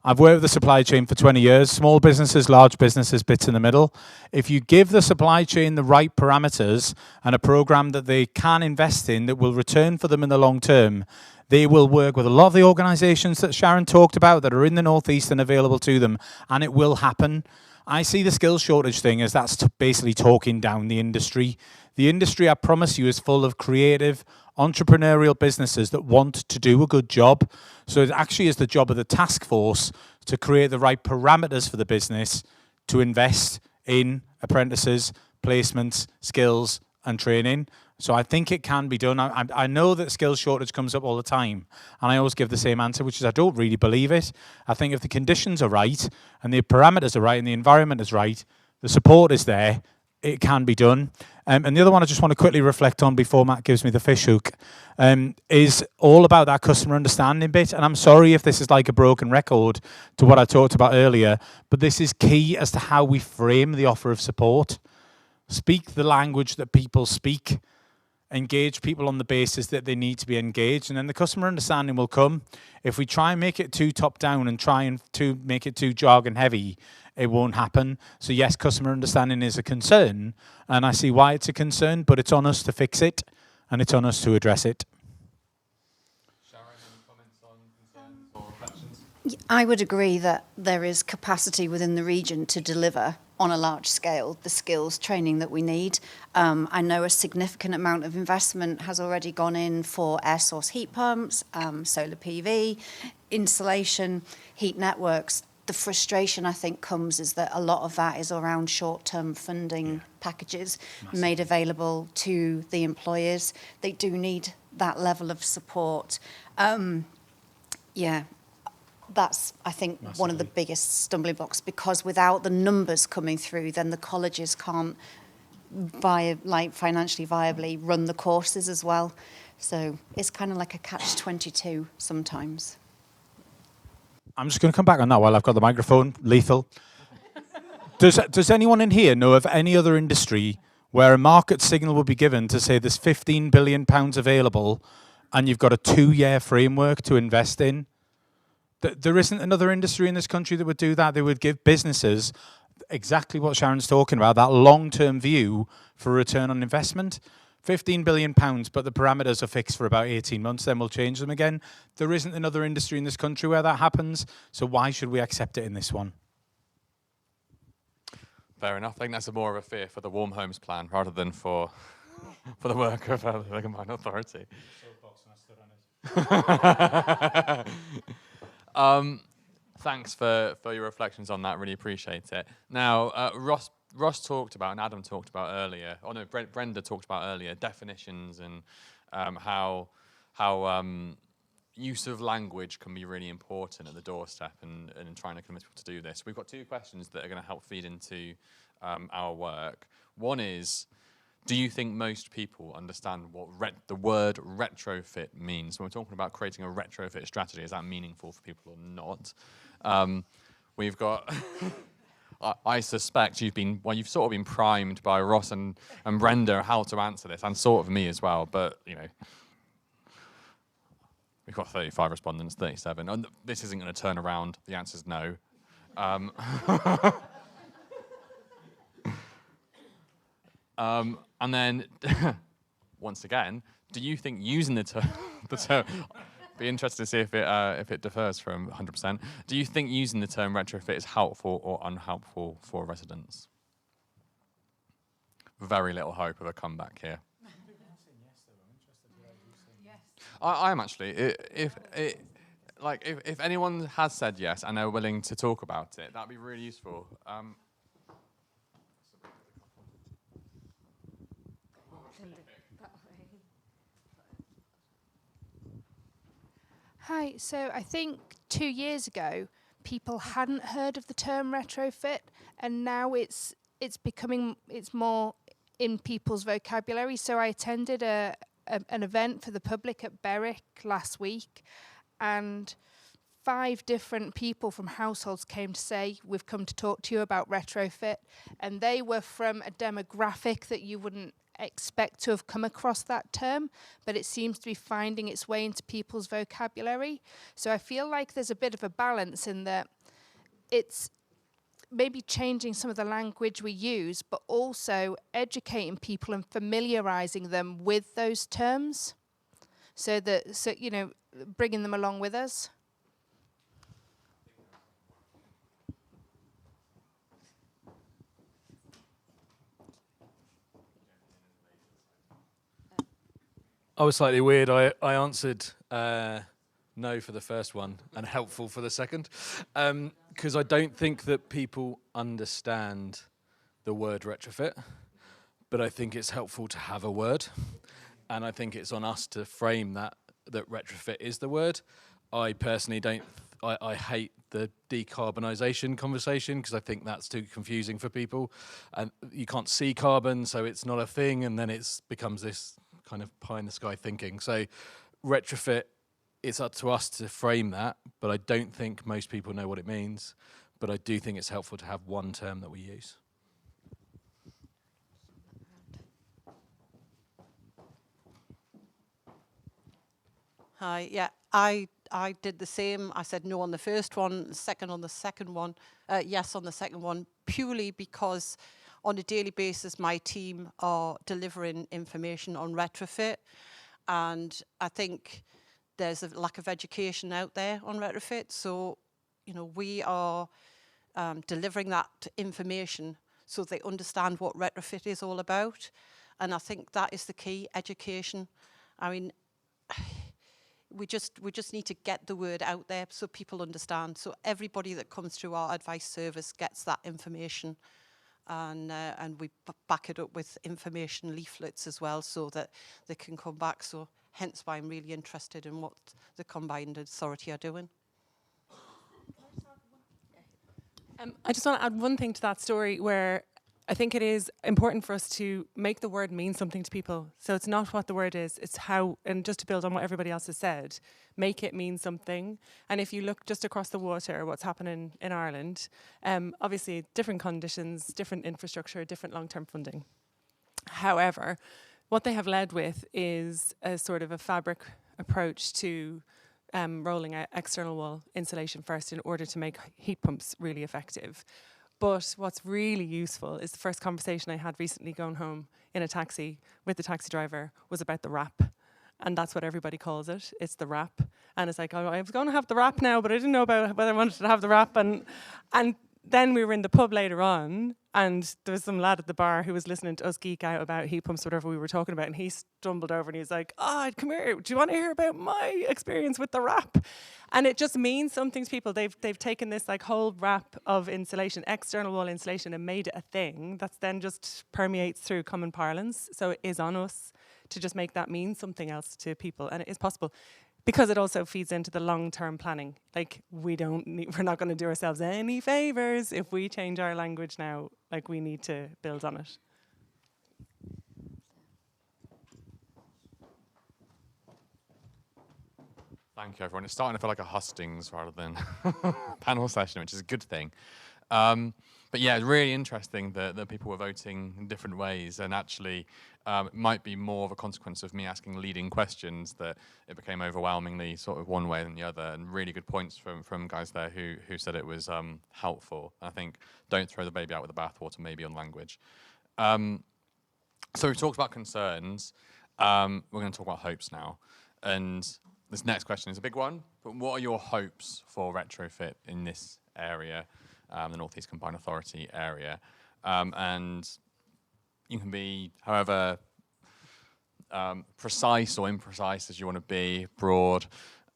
I've worked with the supply chain for 20 years, small businesses, large businesses, bits in the middle. If you give the supply chain the right parameters and a program that they can invest in that will return for them in the long term, they will work with a lot of the organisations that Sharon talked about that are in the Northeast and available to them, and it will happen. I see the skills shortage thing as that's basically talking down the industry. The industry, I promise you, is full of creative, entrepreneurial businesses that want to do a good job. So it actually is the job of the task force to create the right parameters for the business to invest in apprentices, placements, skills and training. So I think it can be done. I know that skills shortage comes up all the time, and I always give the same answer, which is I don't really believe it. I think if the conditions are right and the parameters are right and the environment is right, the support is there, it can be done. And the other one I just want to quickly reflect on before Matt gives me the fish hook is all about that customer understanding bit. And I'm sorry if this is like a broken record to what I talked about earlier, but this is key as to how we frame the offer of support. Speak the language that people speak. Engage people on the basis that they need to be engaged, and then the customer understanding will come. If we try and make it too top down and try and to make it too jargon heavy, it won't happen. So yes, customer understanding is a concern, and I see why it's a concern, but it's on us to fix it, and it's on us to address it. Sharon, any comments on concerns or reflections? I would agree that there is capacity within the region to deliver on a large scale the skills training that we need. I know a significant amount of investment has already gone in for air source heat pumps, solar PV, insulation, heat networks. The frustration I think comes is that a lot of that is around short-term funding packages made available to the employers. They do need that level of support. That's, I think, Massively. one of the biggest stumbling blocks, because without the numbers coming through, then the colleges can't financially viably run the courses as well. So it's kind of like a catch-22 sometimes. I'm just going to come back on that while I've got the microphone. Lethal. Does anyone in here know of any other industry where a market signal would be given to say there's £15 billion available and you've got a 2-year framework to invest in? There isn't another industry in this country that would do that. They would give businesses exactly what Sharon's talking about, that long-term view for return on investment. £15 billion, but the parameters are fixed for about 18 months, then we'll change them again. There isn't another industry in this country where that happens, so why should we accept it in this one? Fair enough. I think that's more of a fear for the Warm Homes plan rather than for the work of the combined authority. Thanks for your reflections on that. Really appreciate it. Now, Ross talked about, and Adam talked about earlier, Brenda talked about earlier, definitions and how use of language can be really important at the doorstep and trying to convince people to do this. We've got 2 questions that are going to help feed into our work. One is, do you think most people understand what the word retrofit means? When we're talking about creating a retrofit strategy, is that meaningful for people or not? We've got, I suspect you've sort of been primed by Ross and Brenda how to answer this, and sort of me as well, but, you know, we've got 35 respondents, 37. And this isn't going to turn around. The answer's no. And then, once again, do you think using the term, be interested to see if it differs from 100%. Do you think using the term retrofit is helpful or unhelpful for residents? Very little hope of a comeback here. I am actually. If anyone has said yes and they're willing to talk about it, that'd be really useful. Hi, so I think 2 years ago, people hadn't heard of the term retrofit, and now it's more in people's vocabulary. So I attended an event for the public at Berwick last week, and 5 different people from households came to say, we've come to talk to you about retrofit, and they were from a demographic that you wouldn't expect to have come across that term, but it seems to be finding its way into people's vocabulary. So I feel like there's a bit of a balance in that it's maybe changing some of the language we use, but also educating people and familiarising them with those terms, so you know, bringing them along with us. I was slightly weird. I answered no for the first one and helpful for the second, because I don't think that people understand the word retrofit, but I think it's helpful to have a word, and I think it's on us to frame that retrofit is the word. I personally don't. I hate the decarbonisation conversation because I think that's too confusing for people, and you can't see carbon, so it's not a thing, and then it becomes this kind of pie in the sky thinking. So retrofit, it's up to us to frame that, but I don't think most people know what it means, but I do think it's helpful to have one term that we use. Hi, yeah, I did the same. I said no on the first one, second on the second one, yes on the second one, purely because on a daily basis my team are delivering information on retrofit, and I think there's a lack of education out there on retrofit. So, you know, we are delivering that information so they understand what retrofit is all about, and I think that is the key, education. I mean, we just need to get the word out there so people understand. So everybody that comes through our advice service gets that information, and we back it up with information leaflets as well, so that they can come back. So hence why I'm really interested in what the combined authority are doing. I just want to add one thing to that story, where I think it is important for us to make the word mean something to people. So it's not what the word is, it's how, and just to build on what everybody else has said, make it mean something. And if you look just across the water, what's happening in Ireland, obviously different conditions, different infrastructure, different long-term funding. However, what they have led with is a sort of a fabric approach to rolling out external wall insulation first in order to make heat pumps really effective. But what's really useful is the first conversation I had recently going home in a taxi with the taxi driver was about the wrap. And that's what everybody calls it. It's the wrap. And it's like, oh, I was going to have the wrap now, but I didn't know about whether I wanted to have the wrap. And then we were in the pub later on, and there was some lad at the bar who was listening to us geek out about heat pumps, whatever we were talking about, and he stumbled over and he was like, oh, come here, do you want to hear about my experience with the wrap? And it just means something to people. They've taken this like whole wrap of insulation, external wall insulation, and made it a thing that's then just permeates through common parlance. So it is on us to just make that mean something else to people, and it is possible. Because it also feeds into the long-term planning. Like, we're not going to do ourselves any favors if we change our language now. Like, we need to build on it. Thank you, everyone. It's starting to feel like a hustings rather than panel session, which is a good thing. But yeah, it's really interesting that people were voting in different ways, and actually it might be more of a consequence of me asking leading questions that it became overwhelmingly sort of one way than the other, and really good points from guys there who said it was helpful. I think don't throw the baby out with the bathwater maybe on language. So we've talked about concerns. We're going to talk about hopes now. And this next question is a big one, but what are your hopes for retrofit in this area? The North East Combined Authority area, and you can be however precise or imprecise as you want to be, broad.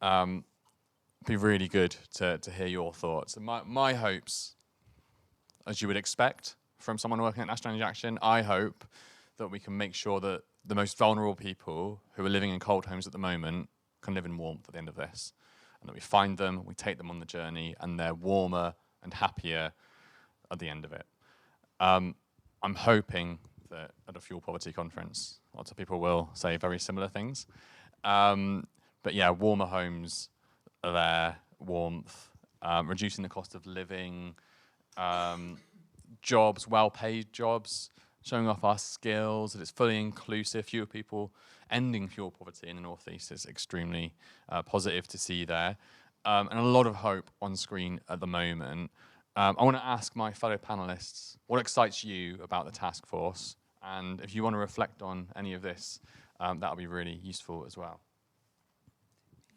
Be really good to hear your thoughts. And my hopes, as you would expect from someone working at National Energy Action, I hope that we can make sure that the most vulnerable people who are living in cold homes at the moment can live in warmth at the end of this, and that we find them, we take them on the journey, and they're warmer and happier at the end of it. I'm hoping that at a fuel poverty conference, lots of people will say very similar things. But yeah, warmer homes are there, warmth, reducing the cost of living, jobs, well-paid jobs, showing off our skills, that it's fully inclusive, fewer people ending fuel poverty in the Northeast is extremely positive to see there. And a lot of hope on screen at the moment. I want to ask my fellow panelists, what excites you about the task force? And if you want to reflect on any of this, that would be really useful as well.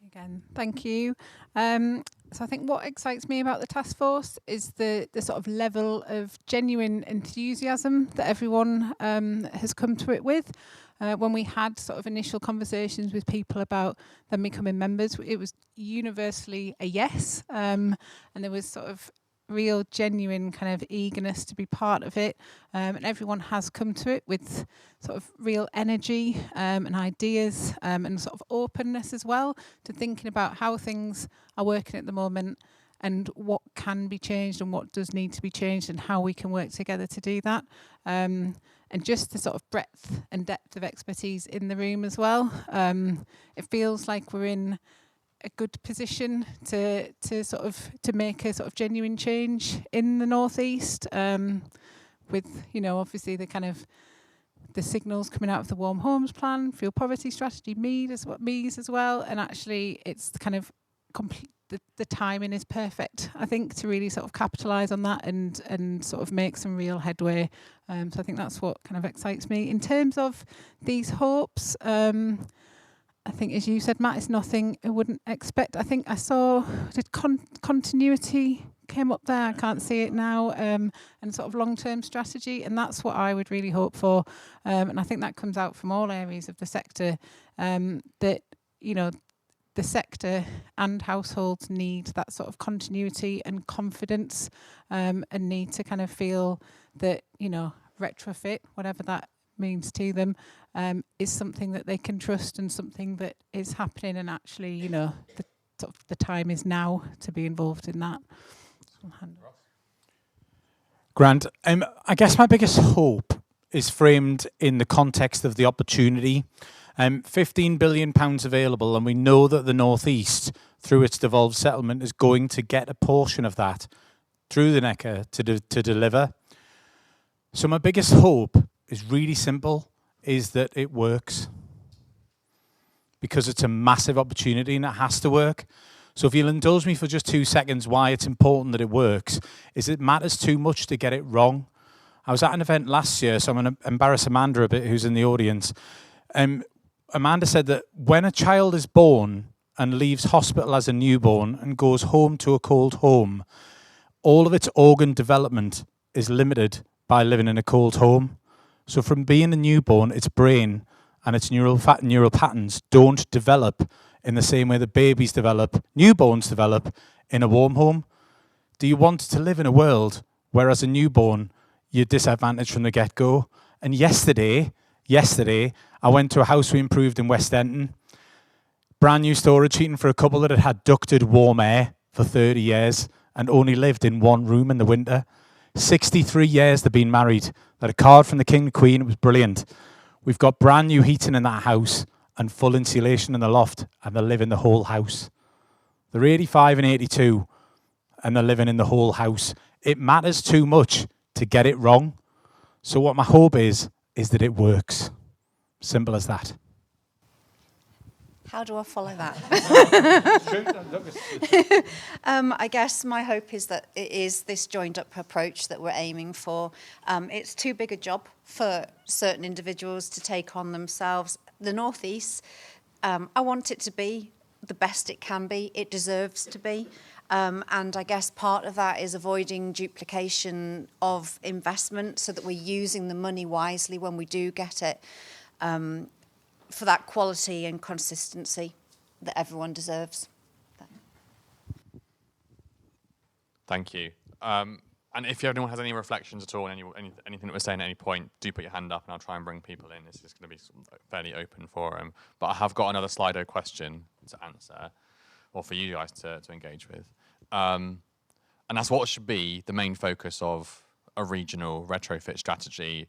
Again, thank you. So I think what excites me about the task force is the sort of level of genuine enthusiasm that everyone has come to it with. When we had sort of initial conversations with people about them becoming members, it was universally a yes, and there was sort of real genuine kind of eagerness to be part of it, and everyone has come to it with sort of real energy and ideas and sort of openness as well to thinking about how things are working at the moment and what can be changed and what does need to be changed and how we can work together to do that, and just the sort of breadth and depth of expertise in the room as well. It feels like we're in a good position to make a sort of genuine change in the Northeast, with, you know, obviously the kind of the signals coming out of the Warm Homes Plan, fuel poverty strategy, MEES as well, and actually it's kind of the timing is perfect, I think, to really sort of capitalise on that and sort of make some real headway. So I think that's what kind of excites me in terms of these hopes. I think, as you said, Matt, it's nothing I wouldn't expect. I think I saw, did continuity came up there? I can't see it now, and sort of long-term strategy, and that's what I would really hope for. And I think that comes out from all areas of the sector, that, you know, the sector and households need that sort of continuity and confidence, and need to kind of feel that, you know, retrofit, whatever that means to them, is something that they can trust and something that is happening, and actually, you know, the time is now to be involved in that. Grant, I guess my biggest hope is framed in the context of the opportunity. £15 billion available, and we know that the North East, through its devolved settlement, is going to get a portion of that through the NECA to deliver. So my biggest hope is really simple, is that it works. Because it's a massive opportunity and it has to work. So if you'll indulge me for just 2 seconds, why it's important that it works, is it matters too much to get it wrong. I was at an event last year, so I'm going to embarrass Amanda a bit, who's in the audience. Amanda said that when a child is born and leaves hospital as a newborn and goes home to a cold home, all of its organ development is limited by living in a cold home. So from being a newborn, its brain and its neural patterns don't develop in the same way that babies develop, newborns develop in a warm home. Do you want to live in a world where as a newborn, you're disadvantaged from the get-go? And yesterday, I went to a house we improved in West Denton. Brand new storage heating for a couple that had had ducted warm air for 30 years and only lived in one room in the winter. 63 years they've been married. They had a card from the King and Queen. It was brilliant. We've got brand new heating in that house and full insulation in the loft, and they live in the whole house. They're 85 and 82, and they're living in the whole house. It matters too much to get it wrong. So what my hope is that it works. Simple as that. How do I follow that? I guess my hope is that it is this joined-up approach that we're aiming for. It's too big a job for certain individuals to take on themselves. The North East, I want it to be the best it can be. It deserves to be. And I guess part of that is avoiding duplication of investment so that we're using the money wisely when we do get it, for that quality and consistency that everyone deserves. Thank you. And if anyone has any reflections at all, anything that we're saying at any point, do put your hand up and I'll try and bring people in. This is going to be a fairly open forum. But I have got another Slido question to answer, or for you guys to engage with. And that's what should be the main focus of a regional retrofit strategy,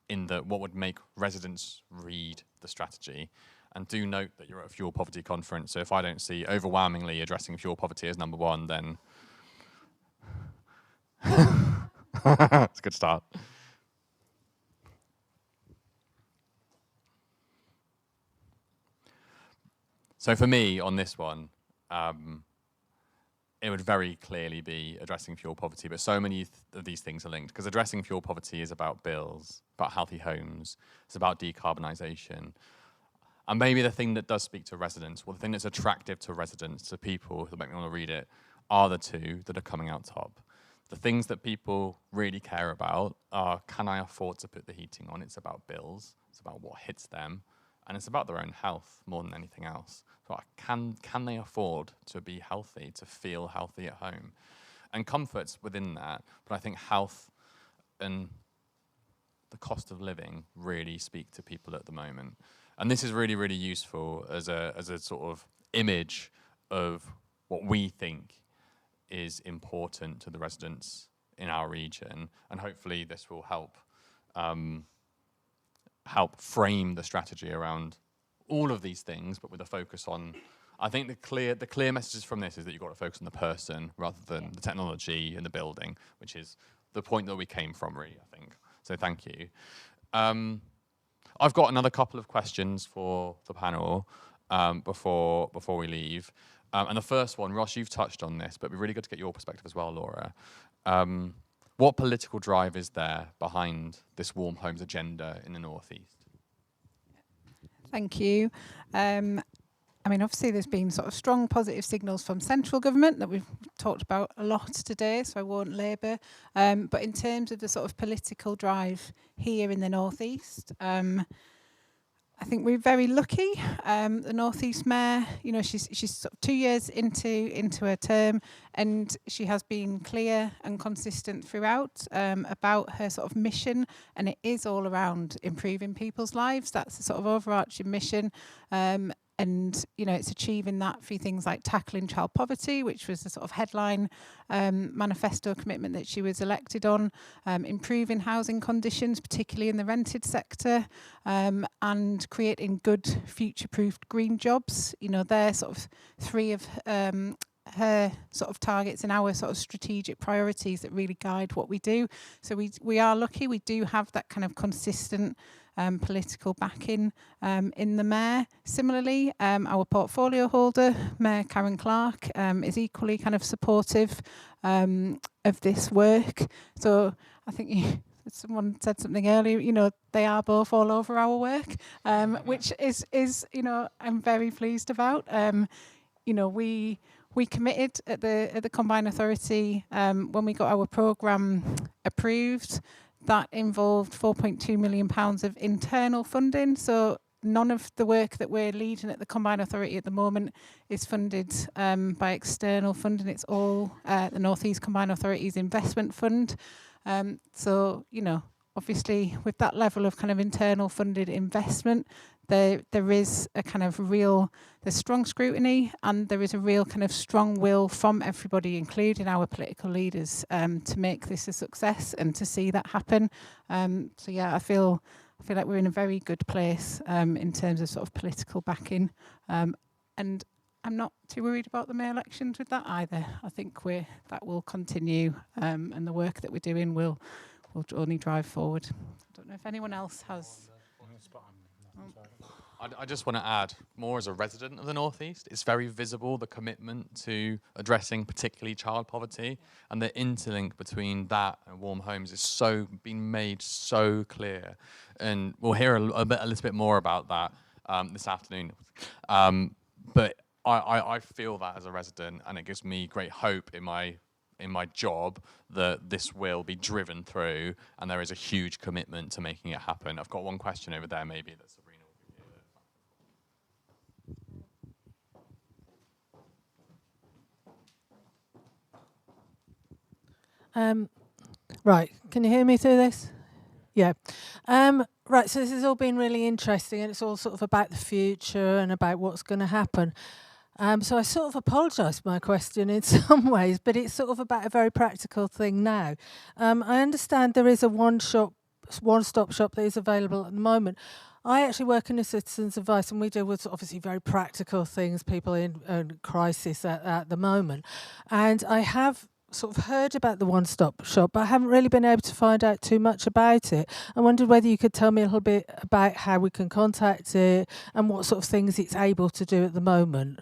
in that what would make residents read the strategy. And do note that you're at a fuel poverty conference, so if I don't see overwhelmingly addressing fuel poverty as number one, then it's a good start. So for me, on this one, it would very clearly be addressing fuel poverty, but so many of these things are linked, because addressing fuel poverty is about bills, about healthy homes, it's about decarbonisation. And maybe the thing that does speak to residents, well, the thing that's attractive to residents, to people that make me want to read it, are the two that are coming out top. The things that people really care about are, can I afford to put the heating on? It's about bills, it's about what hits them, and it's about their own health more than anything else. So can they afford to be healthy, to feel healthy at home? And comfort's within that, but I think health and the cost of living really speak to people at the moment. And this is really, really useful as a sort of image of what we think is important to the residents in our region, and hopefully this will help frame the strategy around all of these things, but with a focus on, I think the clear messages from this is that you've got to focus on the person rather than the technology and the building, which is the point that we came from, really, I think. So thank you. I've got another couple of questions for the panel before we leave. And the first one, Ross, you've touched on this, but it'd be really good to get your perspective as well, Laura. What political drive is there behind this warm homes agenda in the North East? Thank you. I mean, obviously there's been sort of strong positive signals from central government that we've talked about a lot today, so I won't labour. But in terms of the sort of political drive here in the North East, I think we're very lucky. The North East Mayor, you know, she's sort of 2 years into her term, and she has been clear and consistent throughout about her sort of mission, and it is all around improving people's lives. That's the sort of overarching mission. And, you know, it's achieving that through things like tackling child poverty, which was the sort of headline manifesto commitment that she was elected on, improving housing conditions, particularly in the rented sector, and creating good future-proofed green jobs. You know, they're sort of three of her sort of targets and our sort of strategic priorities that really guide what we do. So we are lucky. We do have that kind of consistent political backing in the Mayor. Similarly, our portfolio holder, Mayor Karen Clark, is equally kind of supportive of this work. So I think someone said something earlier, you know, they are both all over our work, which is, you know, I'm very pleased about. You know, we committed at the Combined Authority when we got our programme approved. That involved £4.2 million of internal funding. So none of the work that we're leading at the Combined Authority at the moment is funded by external funding. It's all the North East Combined Authority's investment fund. So, you know, obviously with that level of kind of internal funded investment, there is a kind of there's strong scrutiny, and there is a real kind of strong will from everybody, including our political leaders, to make this a success and to see that happen. So yeah, I feel like we're in a very good place in terms of sort of political backing, and I'm not too worried about the May elections with that either. I think that will continue, and the work that we're doing will only drive forward. I don't know if anyone else has. I just want to add, more as a resident of the North East, it's very visible, the commitment to addressing particularly child poverty, and the interlink between that and warm homes is been made so clear. And we'll hear a little bit more about that this afternoon. But I feel that as a resident, and it gives me great hope in my job that this will be driven through, and there is a huge commitment to making it happen. I've got one question over there, maybe, that Sabrina will give you. Right, can you hear me through this? Yeah. Right, so this has all been really interesting, and it's all sort of about the future and about what's going to happen. So I sort of apologise for my question in some ways, but it's sort of about a very practical thing now. I understand there is a one-stop shop that is available at the moment. I actually work in a citizens' advice, and we deal with obviously very practical things, people in crisis at the moment. And I have sort of heard about the one-stop shop, but I haven't really been able to find out too much about it. I wondered whether you could tell me a little bit about how we can contact it and what sort of things it's able to do at the moment.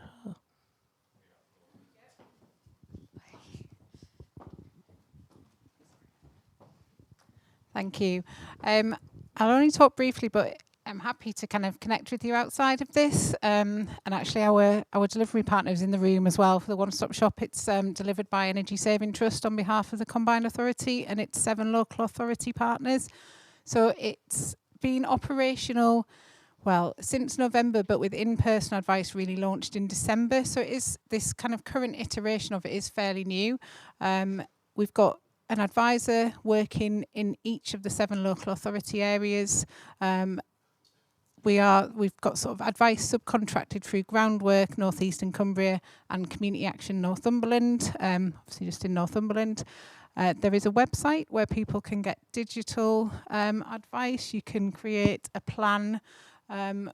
Thank you. I'll only talk briefly, but I'm happy to kind of connect with you outside of this. And actually, our delivery partner is in the room as well for the one-stop shop. It's delivered by Energy Saving Trust on behalf of the Combined Authority, and it's 7 local authority partners. So it's been operational, well, since November, but with in-person advice really launched in December. So it is this kind of current iteration of it is fairly new. We've got an advisor working in each of the 7 local authority areas. We've got sort of advice subcontracted through Groundwork, North Eastern Cumbria, and Community Action Northumberland, obviously just in Northumberland. There is a website where people can get digital advice. You can create a plan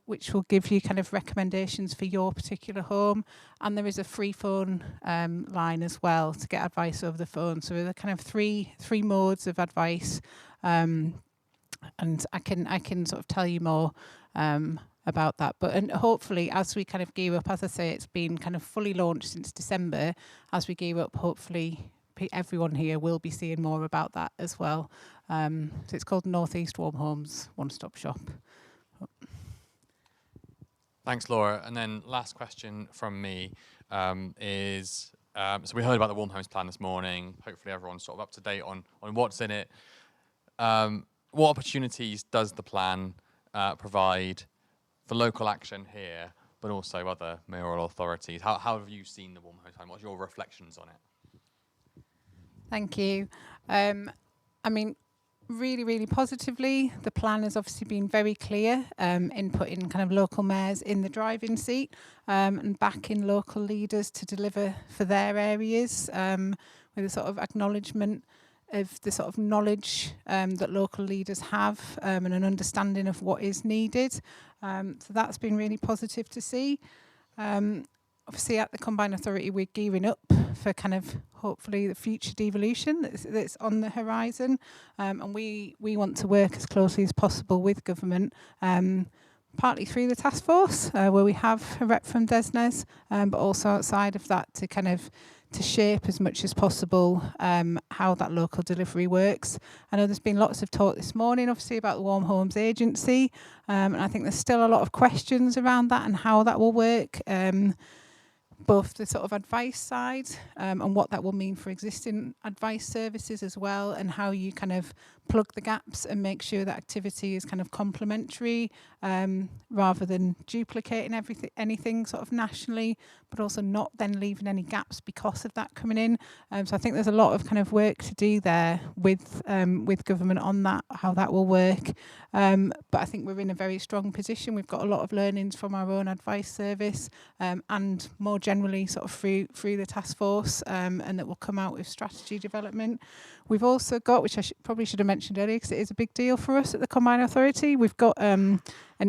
which will give you kind of recommendations for your particular home. And there is a free phone line as well to get advice over the phone. So there are kind of three modes of advice. And I can sort of tell you more about that. And hopefully, as we kind of gear up, as I say, it's been kind of fully launched since December. As we gear up, hopefully everyone here will be seeing more about that as well. So it's called North East Warm Homes One Stop Shop. Thanks, Laura. And then last question from me is, so we heard about the Warm Homes Plan this morning. Hopefully everyone's sort of up to date on what's in it. What opportunities does the plan provide for local action here, but also other mayoral authorities? How have you seen the Warm Homes Plan? What's your reflections on it? Thank you. I mean, really, really positively. The plan has obviously been very clear in putting kind of local mayors in the driving seat and backing local leaders to deliver for their areas with a sort of acknowledgement of the sort of knowledge that local leaders have and an understanding of what is needed. So that's been really positive to see. Obviously, at the Combined Authority, we're gearing up for kind of hopefully the future devolution that's on the horizon. And we want to work as closely as possible with government, partly through the task force, where we have a rep from DESNES, but also outside of that to kind of to shape as much as possible how that local delivery works. I know there's been lots of talk this morning, obviously, about the Warm Homes Agency, and I think there's still a lot of questions around that and how that will work. Both the sort of advice side and what that will mean for existing advice services as well, and how you kind of plug the gaps and make sure that activity is kind of complementary rather than duplicating anything sort of nationally, but also not then leaving any gaps because of that coming in. So I think there's a lot of kind of work to do there with government on that, how that will work. But I think we're in a very strong position. We've got a lot of learnings from our own advice service and more generally sort of through the task force and that will come out with strategy development. We've also got, which I probably should have mentioned earlier because it is a big deal for us at the Combined Authority, we've got an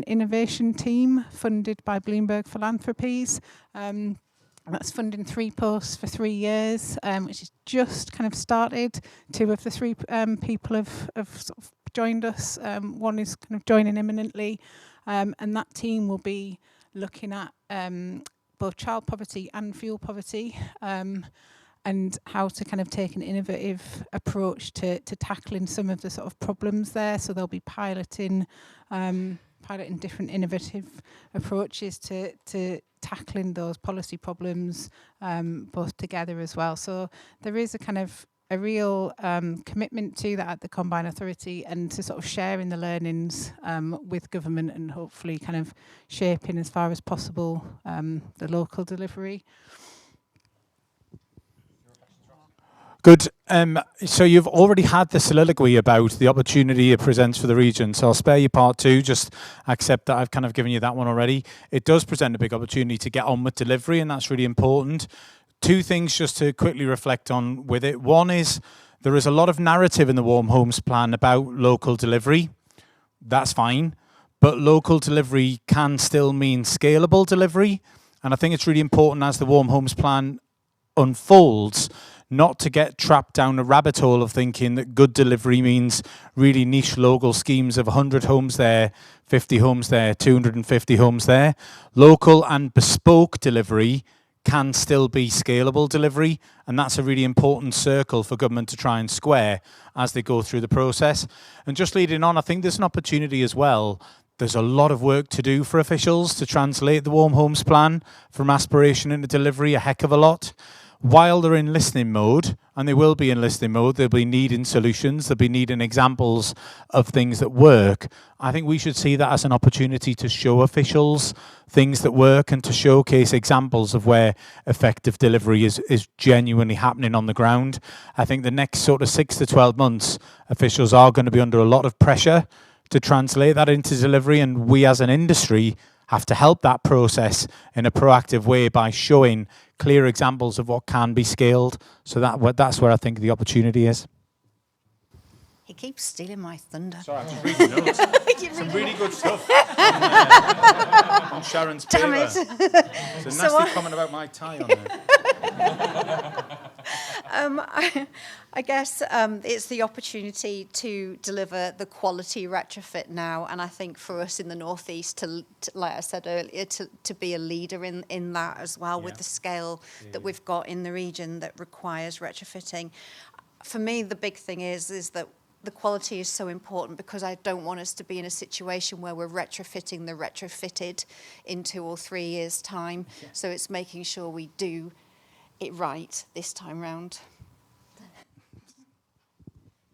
innovation team funded by Bloomberg Philanthropies. That's funding 3 posts for 3 years, which is just kind of started. 2 of the 3 people have sort of joined us. One is kind of joining imminently. And that team will be looking at both child poverty and fuel poverty. And how to kind of take an innovative approach to tackling some of the sort of problems there. So they'll be piloting different innovative approaches to tackling those policy problems both together as well. So there is a kind of a real commitment to that at the Combined Authority and to sort of sharing the learnings with government and hopefully kind of shaping as far as possible the local delivery. Good. So you've already had the soliloquy about the opportunity it presents for the region. So I'll spare you part 2. Just accept that I've kind of given you that one already. It does present a big opportunity to get on with delivery, and that's really important. 2 things just to quickly reflect on with it. One is there is a lot of narrative in the Warm Homes Plan about local delivery. That's fine. But local delivery can still mean scalable delivery. And I think it's really important as the Warm Homes Plan unfolds not to get trapped down a rabbit hole of thinking that good delivery means really niche local schemes of 100 homes there, 50 homes there, 250 homes there. Local and bespoke delivery can still be scalable delivery, and that's a really important circle for government to try and square as they go through the process. And just leading on, I think there's an opportunity as well. There's a lot of work to do for officials to translate the Warm Homes Plan from aspiration into delivery, a heck of a lot. While they're in listening mode, and they will be in listening mode, they'll be needing solutions, they'll be needing examples of things that work. I think we should see that as an opportunity to show officials things that work and to showcase examples of where effective delivery is genuinely happening on the ground. I think the next sort of 6 to 12 months, officials are going to be under a lot of pressure to translate that into delivery, and we as an industry have to help that process in a proactive way by showing clear examples of what can be scaled. So that's where I think the opportunity is. He keeps stealing my thunder. Sorry, I'm just reading notes. Some really good stuff on Sharon's Damn paper. it. It's a nasty comment about my tie on there. I guess it's the opportunity to deliver the quality retrofit now, and I think for us in the Northeast, to like I said earlier, to be a leader in that as well, with the scale that we've got in the region that requires retrofitting. For me, the big thing is that the quality is so important, because I don't want us to be in a situation where we're retrofitting the retrofitted in 2 or 3 years' time. Yeah. So it's making sure we do it right this time round.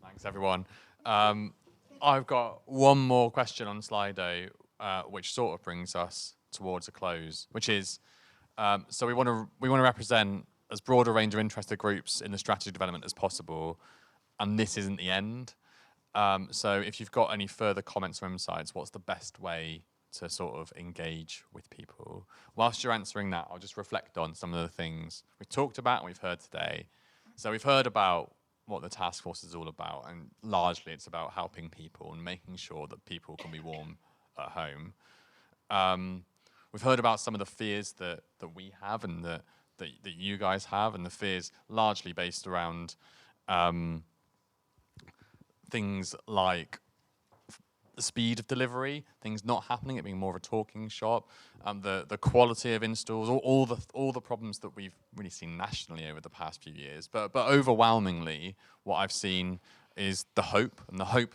Thanks, everyone. I've got one more question on Slido, which sort of brings us towards a close, which is, so we want to represent as broad a range of interested groups in the strategy development as possible, and this isn't the end. So if you've got any further comments or insights, what's the best way to sort of engage with people? Whilst you're answering that, I'll just reflect on some of the things we've talked about and we've heard today. So we've heard about what the task force is all about, and largely it's about helping people and making sure that people can be warm at home. We've heard about some of the fears that we have and that you guys have, and the fears largely based around things like the speed of delivery, things not happening, it being more of a talking shop, the quality of installs, all the problems that we've really seen nationally over the past few years. But overwhelmingly, what I've seen is the hope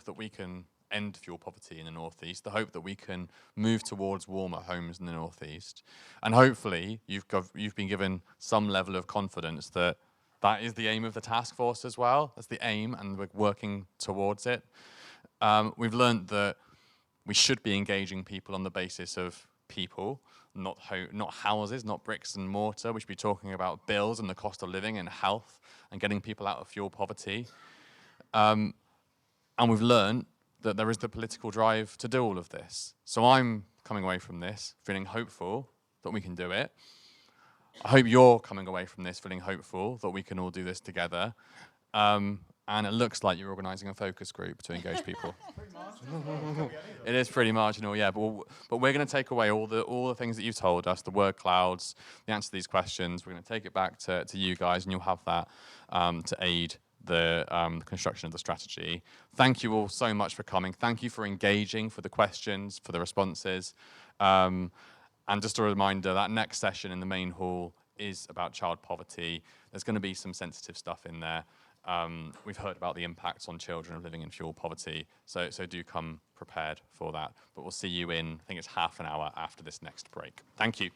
that we can end fuel poverty in the Northeast, the hope that we can move towards warmer homes in the Northeast, and hopefully you've been given some level of confidence that is the aim of the task force as well. That's the aim, and we're working towards it. We've learned that we should be engaging people on the basis of people, not houses, not bricks and mortar. We should be talking about bills and the cost of living and health and getting people out of fuel poverty. And we've learned that there is the political drive to do all of this. So I'm coming away from this feeling hopeful that we can do it. I hope you're coming away from this feeling hopeful that we can all do this together. And it looks like you're organising a focus group to engage people. It is pretty marginal, yeah. But we're going to take away all the things that you've told us, the word clouds, the answer to these questions. We're going to take it back to you guys, and you'll have that to aid the construction of the strategy. Thank you all so much for coming. Thank you for engaging, for the questions, for the responses. And just a reminder, that next session in the main hall is about child poverty. There's going to be some sensitive stuff in there. We've heard about the impacts on children of living in fuel poverty, so do come prepared for that. But we'll see you in, I think it's half an hour after this next break. Thank you.